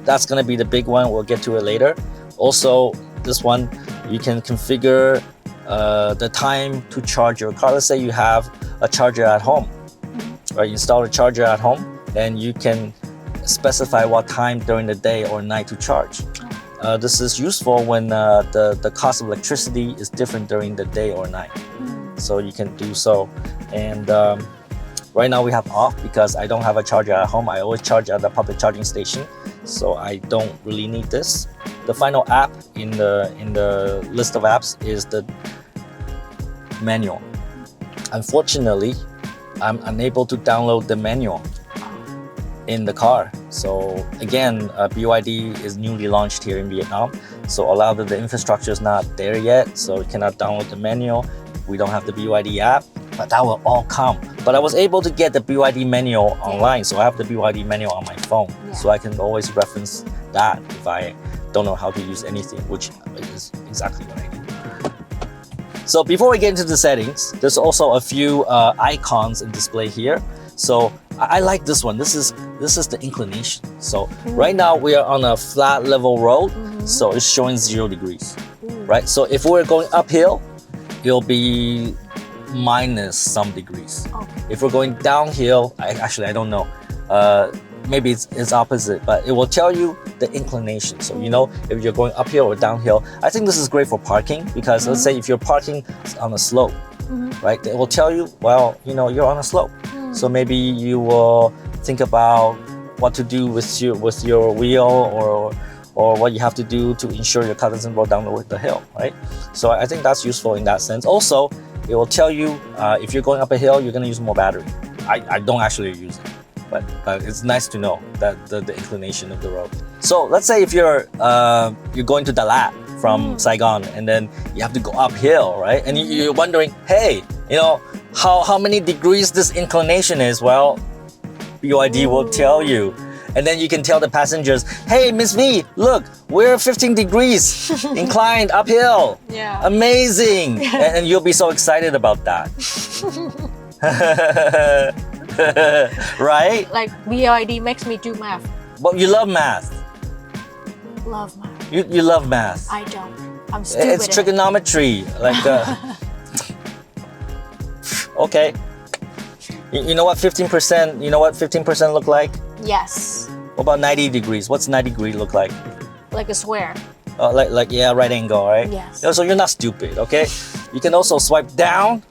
That's gonna be the big one. We'll get to it later. Also, this one, you can configure the time to charge your car. Let's say you have a charger at home, right? You install a charger at home, and you can specify what time during the day or night to charge. This is useful when the cost of electricity is different during the day or night. So you can do so. And right now we have off because I don't have a charger at home. I always charge at the public charging station, so I don't really need this. The final app in the list of apps is the manual. Unfortunately, I'm unable to download the manual in the car. So again, BYD is newly launched here in Vietnam. So a lot of the infrastructure is not there yet. So you cannot download the manual. We don't have the BYD app, but that will all come. But I was able to get the BYD manual online. So I have the BYD manual on my phone. So I can always reference that if I don't know how to use anything, which is exactly what I do. So before we get into the settings, there's also a few icons and display here. So I like this one. This is the inclination. So right now we are on a flat level road. So it's showing 0 degrees, right? So if we're going uphill, it'll be minus some degrees. If we're going downhill, I don't know. Maybe it's opposite, but it will tell you the inclination. So you know if you're going uphill or downhill. I think this is great for parking because let's say if you're parking on a slope, right? It will tell you, well, you know, you're on a slope. So maybe you will think about what to do with your wheel or what you have to do to ensure your car doesn't roll down the hill, right? So I think that's useful in that sense. Also, it will tell you if you're going up a hill, you're going to use more battery. I don't actually use it, but it's nice to know that the inclination of the road. So let's say if you're going to Dalat from Saigon and then you have to go uphill, right? And you're wondering, hey, you know, how many degrees this inclination is? Well, BYD will tell you. And then you can tell the passengers, hey, Miss V, look, we're 15 degrees inclined uphill. Yeah. Amazing. And you'll be so excited about that. Right? Like BYD makes me do math. But you love math. Love math. You love math. I don't. I'm stupid. It's trigonometry. Like, okay. You know what 15%? You know what 15% look like? Yes. What about 90 degrees? What's 90 degree look like? Like a square. Like yeah, right angle, right? Yes. So you're not stupid, okay? You can also swipe down,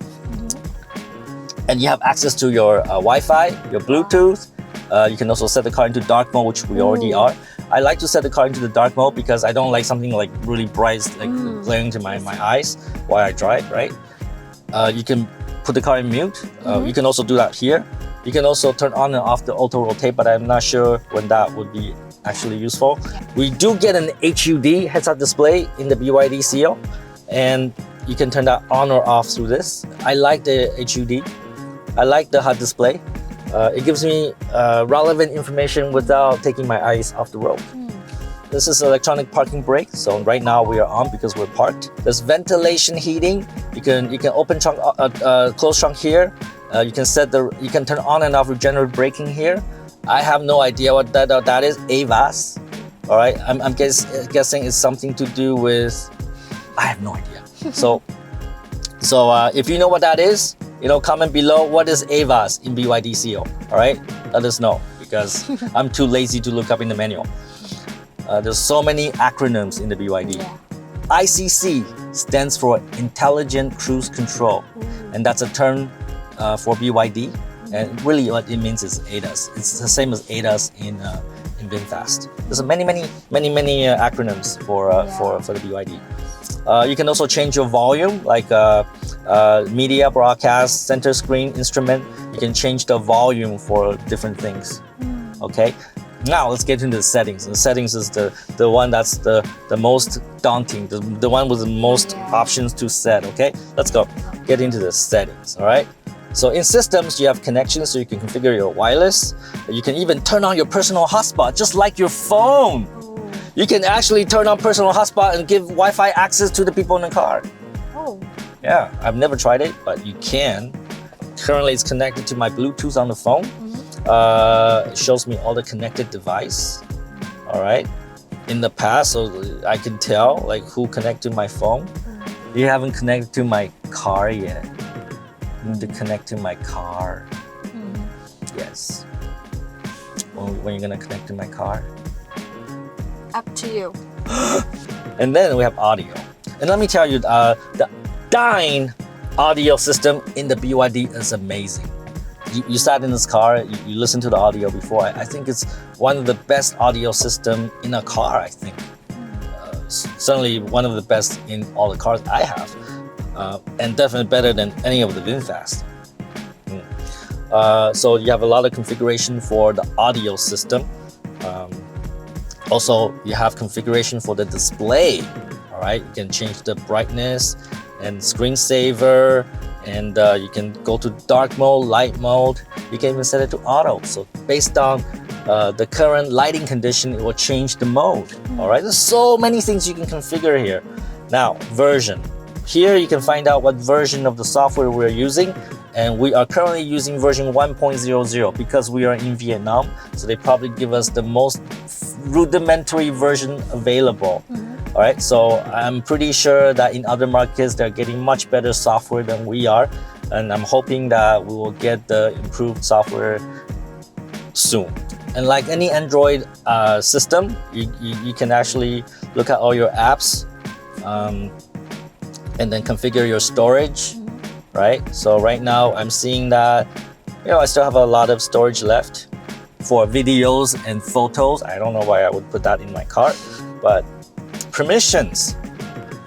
and you have access to your Wi-Fi, your Bluetooth. You can also set the car into dark mode, which we already are. I like to set the car into the dark mode because I don't like something like really bright, like glaring to my eyes while I drive, right? You can put the car in mute. You can also do that here. You can also turn on and off the auto rotate, but I'm not sure when that would be actually useful. We do get an HUD heads-up display in the BYD Seal, and you can turn that on or off through this. I like the HUD. I like the HUD display. It gives me relevant information without taking my eyes off the road. This is electronic parking brake. So right now we are on because we're parked. There's ventilation heating. You can open trunk, close trunk here. You can turn on and off regenerative braking here. I have no idea what that is. AVAS. All right. I'm guessing it's something to do with. I have no idea. So if you know what that is, you know, comment below what is AVAS in BYD Seal. All right. Let us know because I'm too lazy to look up in the manual. There's so many acronyms in the BYD. ICC stands for Intelligent Cruise Control, and that's a term for BYD. And really, what it means is ADAS. It's the same as ADAS in VinFast. There's many acronyms for the BYD. You can also change your volume, like media, broadcast, center screen, instrument. You can change the volume for different things. Okay. Now let's get into the settings. The settings is the one that's the most daunting, the one with the most options to set, okay? Let's go. Get into the settings, all right? So in systems, you have connections, so you can configure your wireless. You can even turn on your personal hotspot, just like your phone. You can actually turn on personal hotspot and give Wi-Fi access to the people in the car. Oh. Yeah, I've never tried it, but you can. Currently, it's connected to my Bluetooth on the phone. It shows me all the connected device. All right. In the past, so I can tell like who connected to my phone. You haven't connected to my car yet. You need to connect to my car. Yes. When you're gonna connect to my car? Up to you. And then we have audio. And let me tell you, the Dine audio system in the BYD is amazing. You sat in this car, you listened to the audio before. I think it's one of the best audio system in a car, I think. Certainly one of the best in all the cars I have. And definitely better than any of the VinFast. So you have a lot of configuration for the audio system. Also, you have configuration for the display. All right, you can change the brightness and screensaver, and you can go to dark mode, light mode. You can even set it to auto. So based on the current lighting condition, it will change the mode. All right, there's so many things you can configure here. Now, version. Here you can find out what version of the software we're using, and we are currently using version 1.00 because we are in Vietnam, so they probably give us the most rudimentary version available. All right, so I'm pretty sure that in other markets they're getting much better software than we are, and I'm hoping that we will get the improved software soon. And like any Android system, you can actually look at all your apps and then configure your storage, right? So right now I'm seeing that, I still have a lot of storage left for videos and photos. I don't know why I would put that in my cart, but permissions.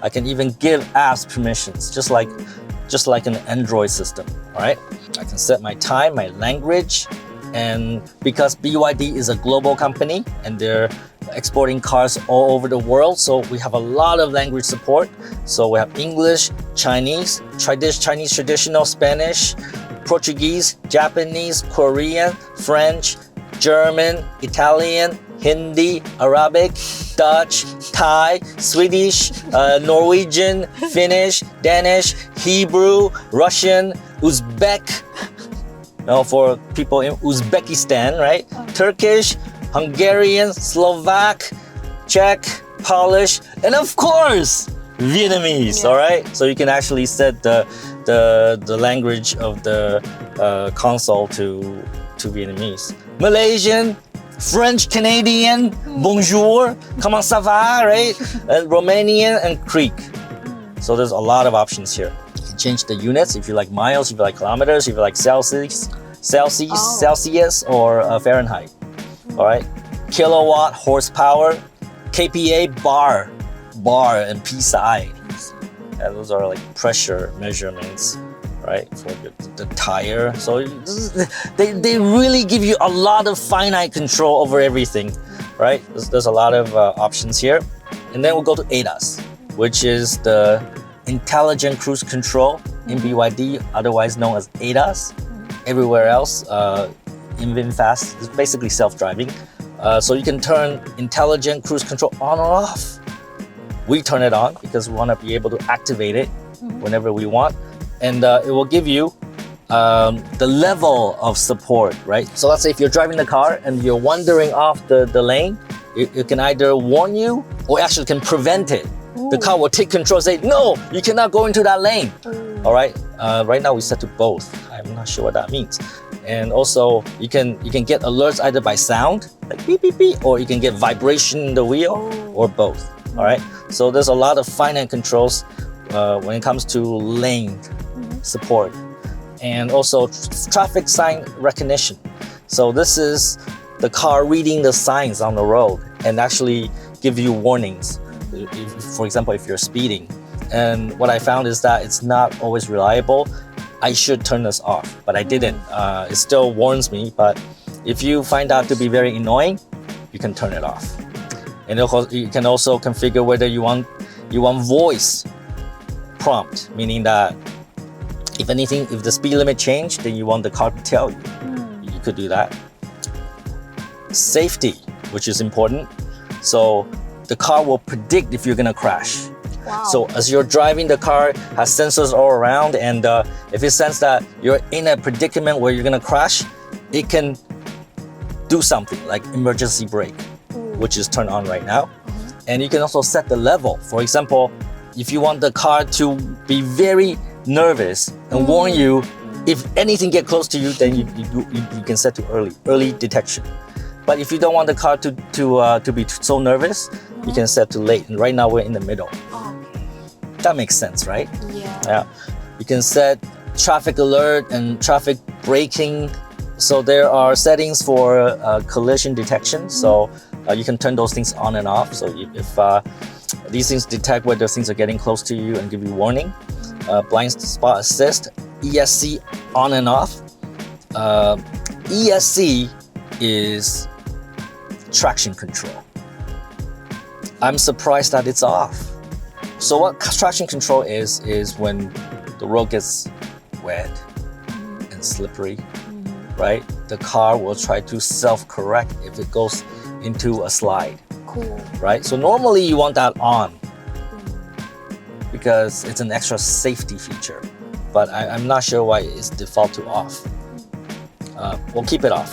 I can even give apps permissions, just like an Android system, all right? I can set my time, my language, and because BYD is a global company and they're exporting cars all over the world, so we have a lot of language support. So we have English, Chinese, Chinese traditional, Spanish, Portuguese, Japanese, Korean, French, German, Italian, Hindi, Arabic, Dutch, Thai, Swedish, Norwegian, Finnish, Danish, Hebrew, Russian, Uzbek, for people in Uzbekistan, right? Turkish, Hungarian, Slovak, Czech, Polish, and of course, Vietnamese, all right? So you can actually set the language of the console to Vietnamese. Malaysian, French, Canadian, bonjour, comment ça va, right? And Romanian and Greek. So there's a lot of options here. You can change the units if you like miles, if you like kilometers, if you like Celsius or Fahrenheit. All right, kilowatt, horsepower, kPa, bar, and psi. And those are like pressure measurements, right, for the tire. So they really give you a lot of finite control over everything, right? There's a lot of options here. And then we'll go to ADAS, which is the Intelligent Cruise Control in BYD, otherwise known as ADAS. Everywhere else, in VinFast, it's basically self-driving. So you can turn Intelligent Cruise Control on or off. We turn it on because we want to be able to activate it whenever we want. And it will give you the level of support, right? So let's say if you're driving the car and you're wandering off the lane, it can either warn you or actually can prevent it. Ooh. The car will take control and say, no, you cannot go into that lane. All right, right now we set to both. I'm not sure what that means. And also you can get alerts either by sound, like beep, beep, beep, or you can get vibration in the wheel, or both. All right, so there's a lot of finite controls when it comes to lane support, and also traffic sign recognition. So this is the car reading the signs on the road and actually give you warnings. For example, if you're speeding. And what I found is that it's not always reliable. I should turn this off, but I didn't. It still warns me, but if you find out to be very annoying, you can turn it off. And you can also configure whether you want voice prompt, meaning that if the speed limit changed, then you want the car to tell you. You could do that. Safety, which is important. So the car will predict if you're gonna crash. Wow. So as you're driving, the car has sensors all around, and if it senses that you're in a predicament where you're gonna crash, it can do something like emergency brake, which is turned on right now. And you can also set the level. For example, if you want the car to be very nervous and warn you, if anything get close to you, then you can set to early detection. But if you don't want the car to be so nervous, you can set to late. And right now we're in the middle. Okay. That makes sense, right? Yeah. You can set traffic alert and traffic braking. So there are settings for collision detection. So you can turn those things on and off. So if these things detect whether things are getting close to you and give you warning. Blind spot assist, ESC on and off. ESC is traction control. I'm surprised that it's off. So what traction control is when the road gets wet and slippery, right? The car will try to self-correct if it goes into a slide. Cool. Right? So normally you want that on because it's an extra safety feature. But I'm not sure why it's default to off. We'll keep it off.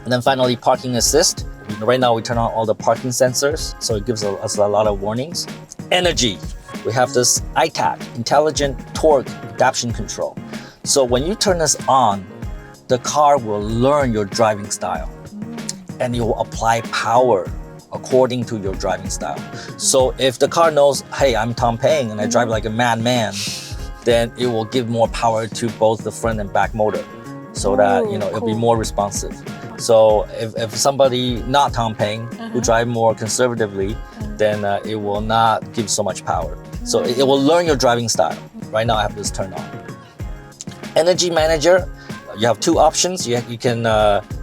And then finally, parking assist. Right now we turn on all the parking sensors, so it gives us a lot of warnings. Energy. We have this ITAC, Intelligent Torque Adaptation Control. So when you turn this on, the car will learn your driving style and it will apply power according to your driving style. So if the car knows, hey, I'm Tom Payne and I drive like a madman, then it will give more power to both the front and back motor so that, it'll be more responsive. So if somebody not Tom Payne who drive more conservatively, then it will not give so much power. So it will learn your driving style. Right now I have this turned on. Energy manager, you have two options. You can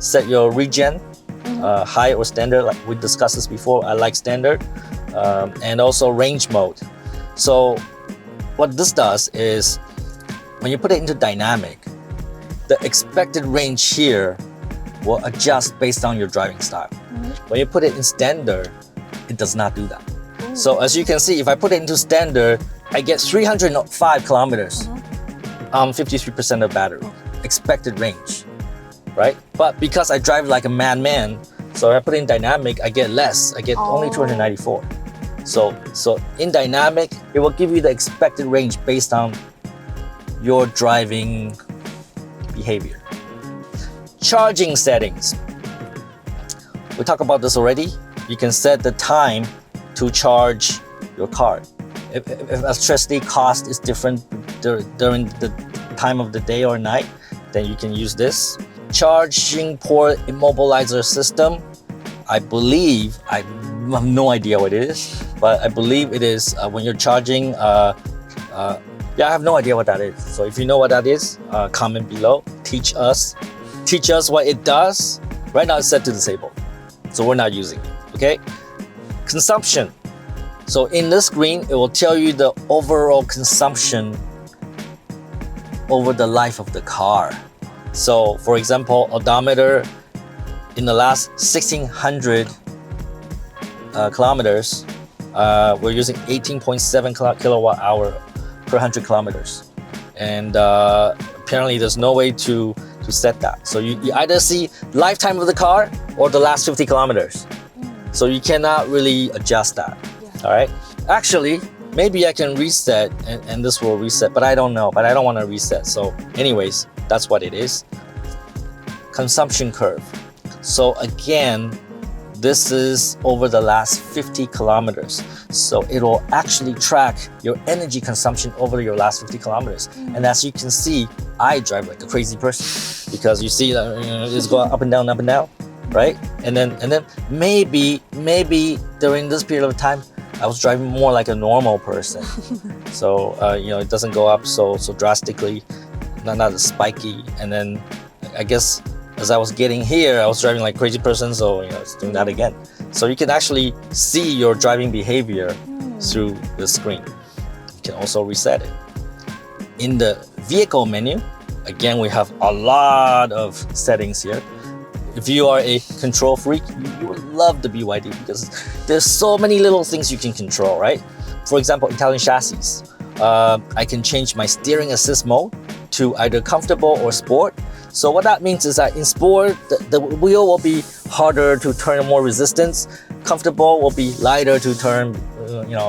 set your regen, high or standard, like we discussed this before. I like standard. And also range mode. So what this does is when you put it into dynamic, the expected range here will adjust based on your driving style. When you put it in standard, it does not do that. So as you can see, if I put it into standard, I get 305 kilometers, 53% of battery, expected range, right? But because I drive like a madman, so if I put it in dynamic, I get less. I get only 294. So in dynamic, it will give you the expected range based on your driving behavior. Charging settings. We talked about this already. You can set the time to charge your car. If electricity cost is different during the time of the day or night, then you can use this. Charging port immobilizer system. I believe, I have no idea what it is, but I believe it is when you're charging, I have no idea what that is. So if you know what that is, comment below, teach us what it does. Right now it's set to disable, so we're not using it, okay? Consumption. So in this screen, it will tell you the overall consumption over the life of the car. So for example, odometer, in the last 1,600 kilometers, we're using 18.7 kilowatt hour per 100 kilometers. And apparently there's no way to set that. So you either see lifetime of the car or the last 50 kilometers. So you cannot really adjust that, all right? Actually, maybe I can reset and this will reset, but I don't know, but I don't want to reset. So anyways, that's what it is. Consumption curve. So again, this is over the last 50 kilometers. So it will actually track your energy consumption over your last 50 kilometers. And as you can see, I drive like a crazy person because you see it's going up and down, right? And then maybe during this period of time, I was driving more like a normal person. So it doesn't go up so drastically, not as spiky. And then I guess as I was getting here, I was driving like a crazy person, so it's doing that again. So you can actually see your driving behavior through the screen. You can also reset it. In the vehicle menu, again, we have a lot of settings here. If you are a control freak, you will love the BYD because there's so many little things you can control, right? For example, Italian chassis. I can change my steering assist mode to either comfortable or sport. So what that means is that in sport, the wheel will be harder to turn, more resistance. Comfortable will be lighter to turn,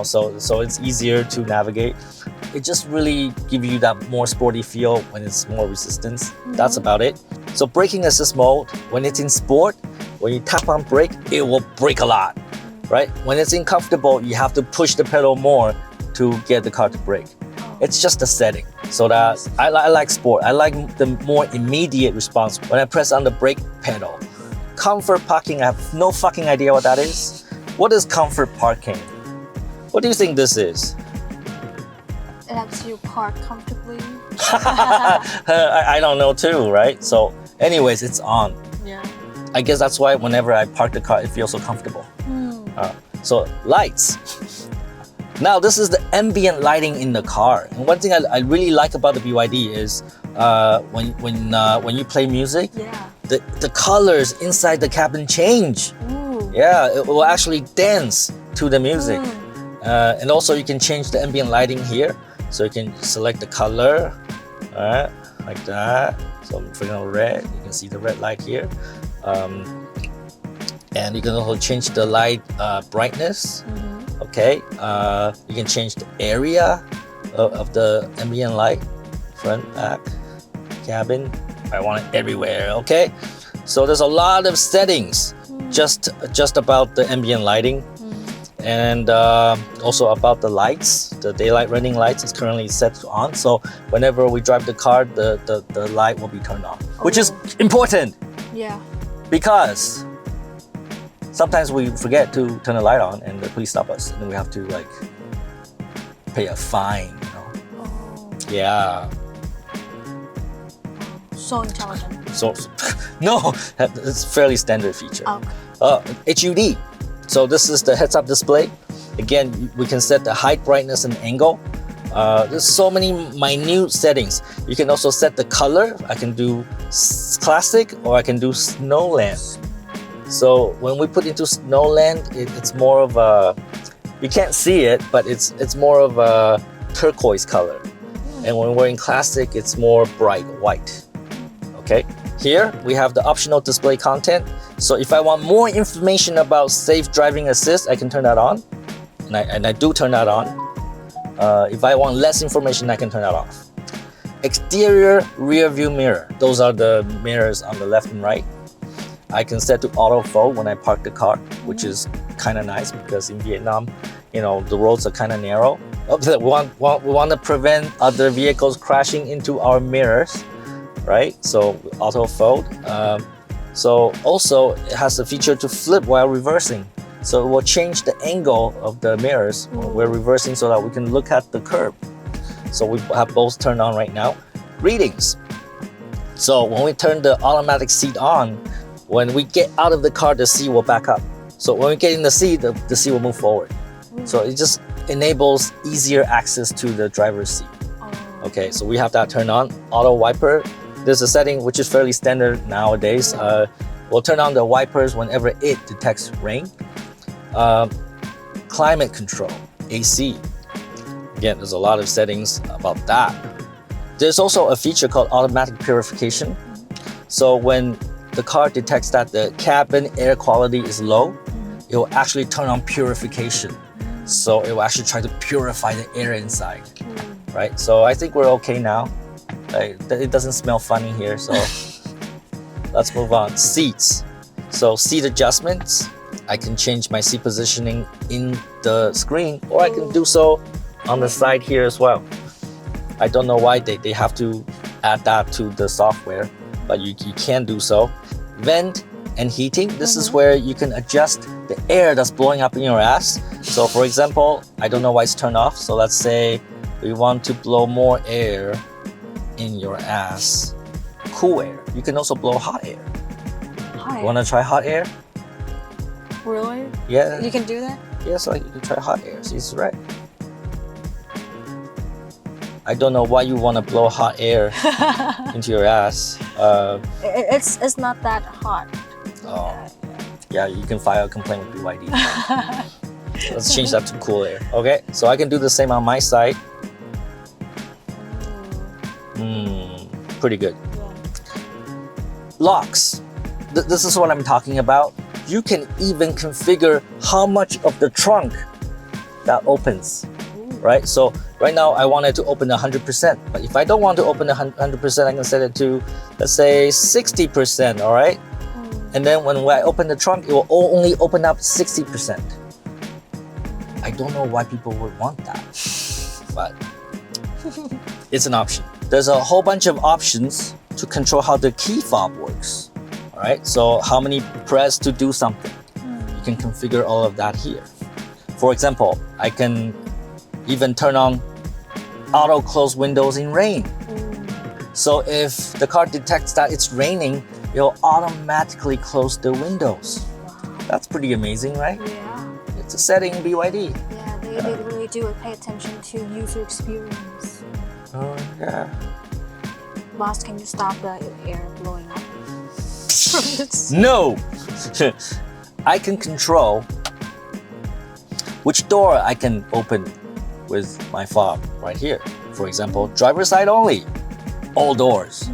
so it's easier to navigate. It just really gives you that more sporty feel when it's more resistance. That's about it. So braking assist mode, when it's in sport, when you tap on brake, it will brake a lot, right? When it's uncomfortable, you have to push the pedal more to get the car to brake. It's just a setting. So that I like sport. I like the more immediate response when I press on the brake pedal. Comfort parking, I have no fucking idea what that is. What is comfort parking? What do you think this is? It helps you park comfortably. I don't know too, right? So anyways, it's on. Yeah. I guess that's why whenever I park the car, it feels so comfortable. So lights. Now this is the ambient lighting in the car. And one thing I really like about the BYD is when you play music, the colors inside the cabin change. Ooh. Yeah, it will actually dance to the music. And also you can change the ambient lighting here. So you can select the color, like that. So for example, red, you can see the red light here. And you can also change the light brightness. Okay, you can change the area of the ambient light, front, back, cabin. I want it everywhere. Okay, so there's a lot of settings just about the ambient lighting, and also about the lights. The daylight running lights is currently set to on. So whenever we drive the car, the light will be turned on, which is important. Yeah. Because sometimes we forget to turn the light on and the police stop us and then we have to like pay a fine, you know? Oh. Yeah. So intelligent. So, no, it's a fairly standard feature. Okay. HUD. So this is the heads-up display. Again, we can set the height, brightness, and angle. There's so many minute settings. You can also set the color. I can do classic or I can do snowland. So when we put into snowland, it's more of a, you can't see it, but it's more of a turquoise color. And when we're in classic, it's more bright white. Okay, here we have the optional display content. So if I want more information about safe driving assist, I can turn that on. And I do turn that on. If I want less information, I can turn that off. Exterior rear view mirror. Those are the mirrors on the left and right. I can set to auto fold when I park the car, which is kind of nice because in Vietnam, you know, the roads are kind of narrow. We want to prevent other vehicles crashing into our mirrors, right? So auto fold. So also it has a feature to flip while reversing. So it will change the angle of the mirrors when we're reversing so that we can look at the curb. So we have both turned on right now. Readings. So when we turn the automatic seat on, when we get out of the car, the seat will back up. So when we get in the seat, the seat will move forward. So it just enables easier access to the driver's seat. Okay, so we have that turned on. Auto wiper. There's a setting which is fairly standard nowadays. We'll turn on the wipers whenever it detects rain. Climate control, AC. Again, there's a lot of settings about that. There's also a feature called automatic purification. So when the car detects that the cabin air quality is low, it will actually turn on purification. So it will actually try to purify the air inside, right? So I think we're okay now. It doesn't smell funny here, so let's move on. Seats. So seat adjustments. I can change my seat positioning in the screen, or I can do so on the side here as well. I don't know why they have to add that to the software, but you can do so. Vent and heating. This is where you can adjust the air that's blowing up in your ass. So for example, I don't know why it's turned off. So let's say we want to blow more air in your ass. Cool air. You can also blow hot air. Hot air? Want to try hot air? Really? Yeah. You can do that? Yeah, so you can try hot air. See, it's red. I don't know why you want to blow hot air into your ass. It's not that hot. Oh. Yeah, you can file a complaint with BYD. Let's change that to cool air. Okay, so I can do the same on my side. Pretty good. Yeah. Locks. This is what I'm talking about. You can even configure how much of the trunk that opens, right? So right now I want it to open 100%, but if I don't want to open 100%, I can set it to, let's say 60%, all right? And then when I open the trunk, it will only open up 60%. I don't know why people would want that, but it's an option. There's a whole bunch of options to control how the key fob works. All right, so how many press to do something. You can configure all of that here. For example, I can even turn on auto close windows in rain. So if the car detects that it's raining, it'll automatically close the windows. That's pretty amazing, right? Yeah. It's a setting in BYD. Yeah, they really do pay attention to user experience. Oh, yeah. Boss, can you stop the air blowing up from this? No! I can control which door I can open with my fob right here. For example, driver's side only, all doors.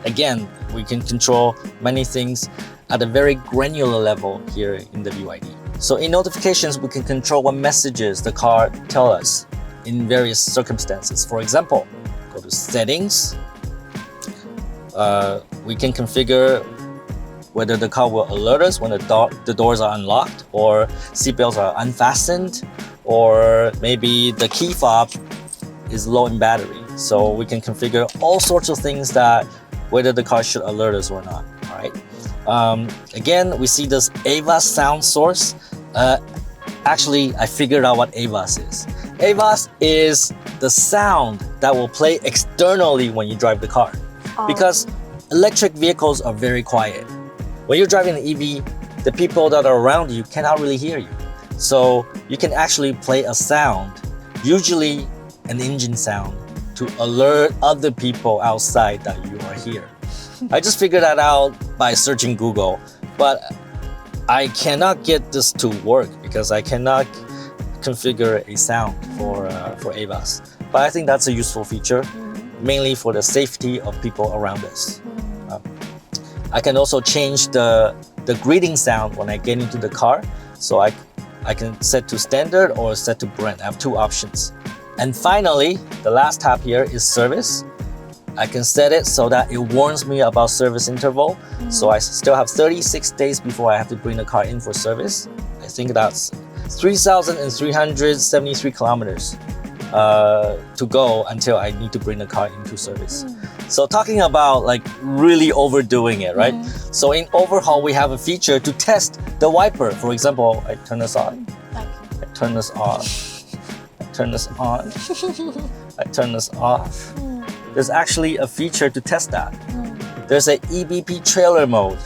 Again, we can control many things at a very granular level here in the BYD. So in notifications, we can control what messages the car tells us in various circumstances. For example, go to settings. We can configure whether the car will alert us when the doors are unlocked, or seatbelts are unfastened, or maybe the key fob is low in battery. So we can configure all sorts of things that whether the car should alert us or not. All right. Again, we see this AVAS sound source. Actually, I figured out what AVAS is. AVAS is the sound that will play externally when you drive the car. Because electric vehicles are very quiet. When you're driving an EV, the people that are around you cannot really hear you. So you can actually play a sound, usually an engine sound, to alert other people outside that you are here. I just figured that out by searching Google, but I cannot get this to work because I cannot configure a sound for AVAS. But I think that's a useful feature, mainly for the safety of people around us. I can also change the greeting sound when I get into the car. So I can set to standard or set to brand. I have two options. And finally, the last tab here is service. I can set it so that it warns me about service interval. So I still have 36 days before I have to bring the car in for service. I think that's 3,373 kilometers to go until I need to bring the car into service. So talking about like really overdoing it, right? So in overhaul, we have a feature to test the wiper. For example, I turn this on, I turn this on, I turn this on, I turn this off. There's actually a feature to test that. There's a EBP trailer mode,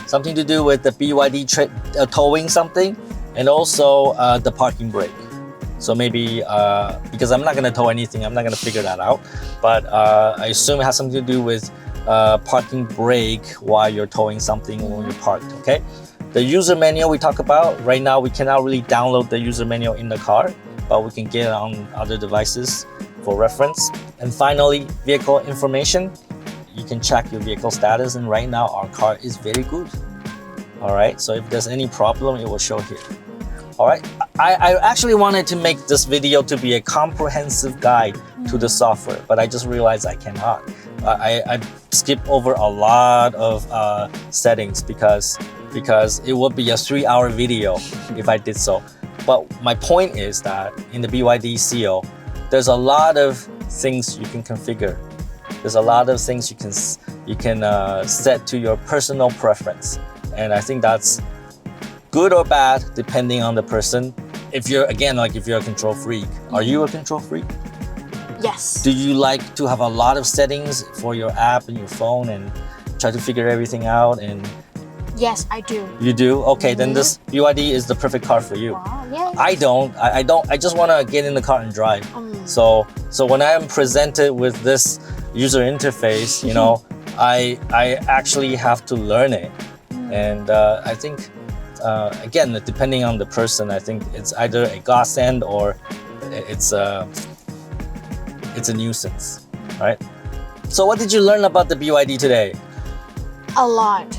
something to do with the BYD towing something, and also the parking brake. So maybe, because I'm not gonna tow anything, I'm not gonna figure that out. But I assume it has something to do with parking brake while you're towing something when you're parked, okay? The user manual we talk about, right now we cannot really download the user manual in the car, but we can get it on other devices for reference. And finally, vehicle information. You can check your vehicle status, and right now our car is very good. All right, so if there's any problem, it will show here. All right, I actually wanted to make this video to be a comprehensive guide to the software, but I just realized I cannot. I skipped over a lot of settings because it would be a 3-hour video if I did so. But my point is that in the BYD Seal, there's a lot of things you can configure. There's a lot of things you can set to your personal preference, and I think that's good or bad depending on the person. If you're a control freak, are you a control freak? Yes. Do you like to have a lot of settings for your app and your phone and try to figure everything out? And Yes, I do. you do? Okay, then this BYD is the perfect car for you. Wow, yes. I don't. I just want to get in the car and drive. So when I am presented with this user interface, you know, I actually have to learn it. And I think, again, depending on the person, I think it's either a godsend or it's a nuisance, right? So what did you learn about the BYD today? A lot.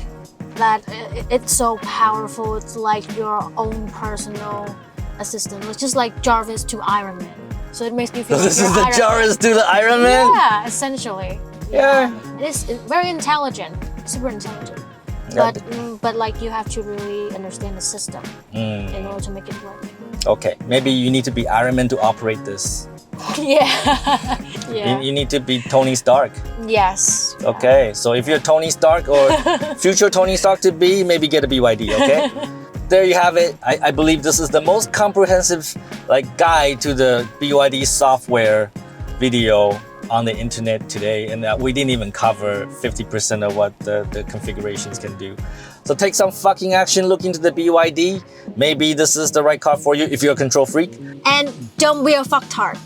That it's so powerful. It's like your own personal assistant. It's just like Jarvis to Iron Man. So it makes me feel. This like is the Iron Jarvis to the Iron Man? Yeah, essentially. Yeah. It is very intelligent. Super intelligent. But like you have to really understand the system in order to make it work. Okay, maybe you need to be Iron Man to operate this. Yeah. Yeah. You need to be Tony Stark. Yes. Okay, so if you're Tony Stark or future Tony Stark to be, maybe get a BYD, okay? There you have it. I believe this is the most comprehensive guide to the BYD software video on the internet today, and we didn't even cover 50% of what the configurations can do. So take some fucking action, look into the BYD. Maybe this is the right car for you if you're a control freak. And don't be a fucktard.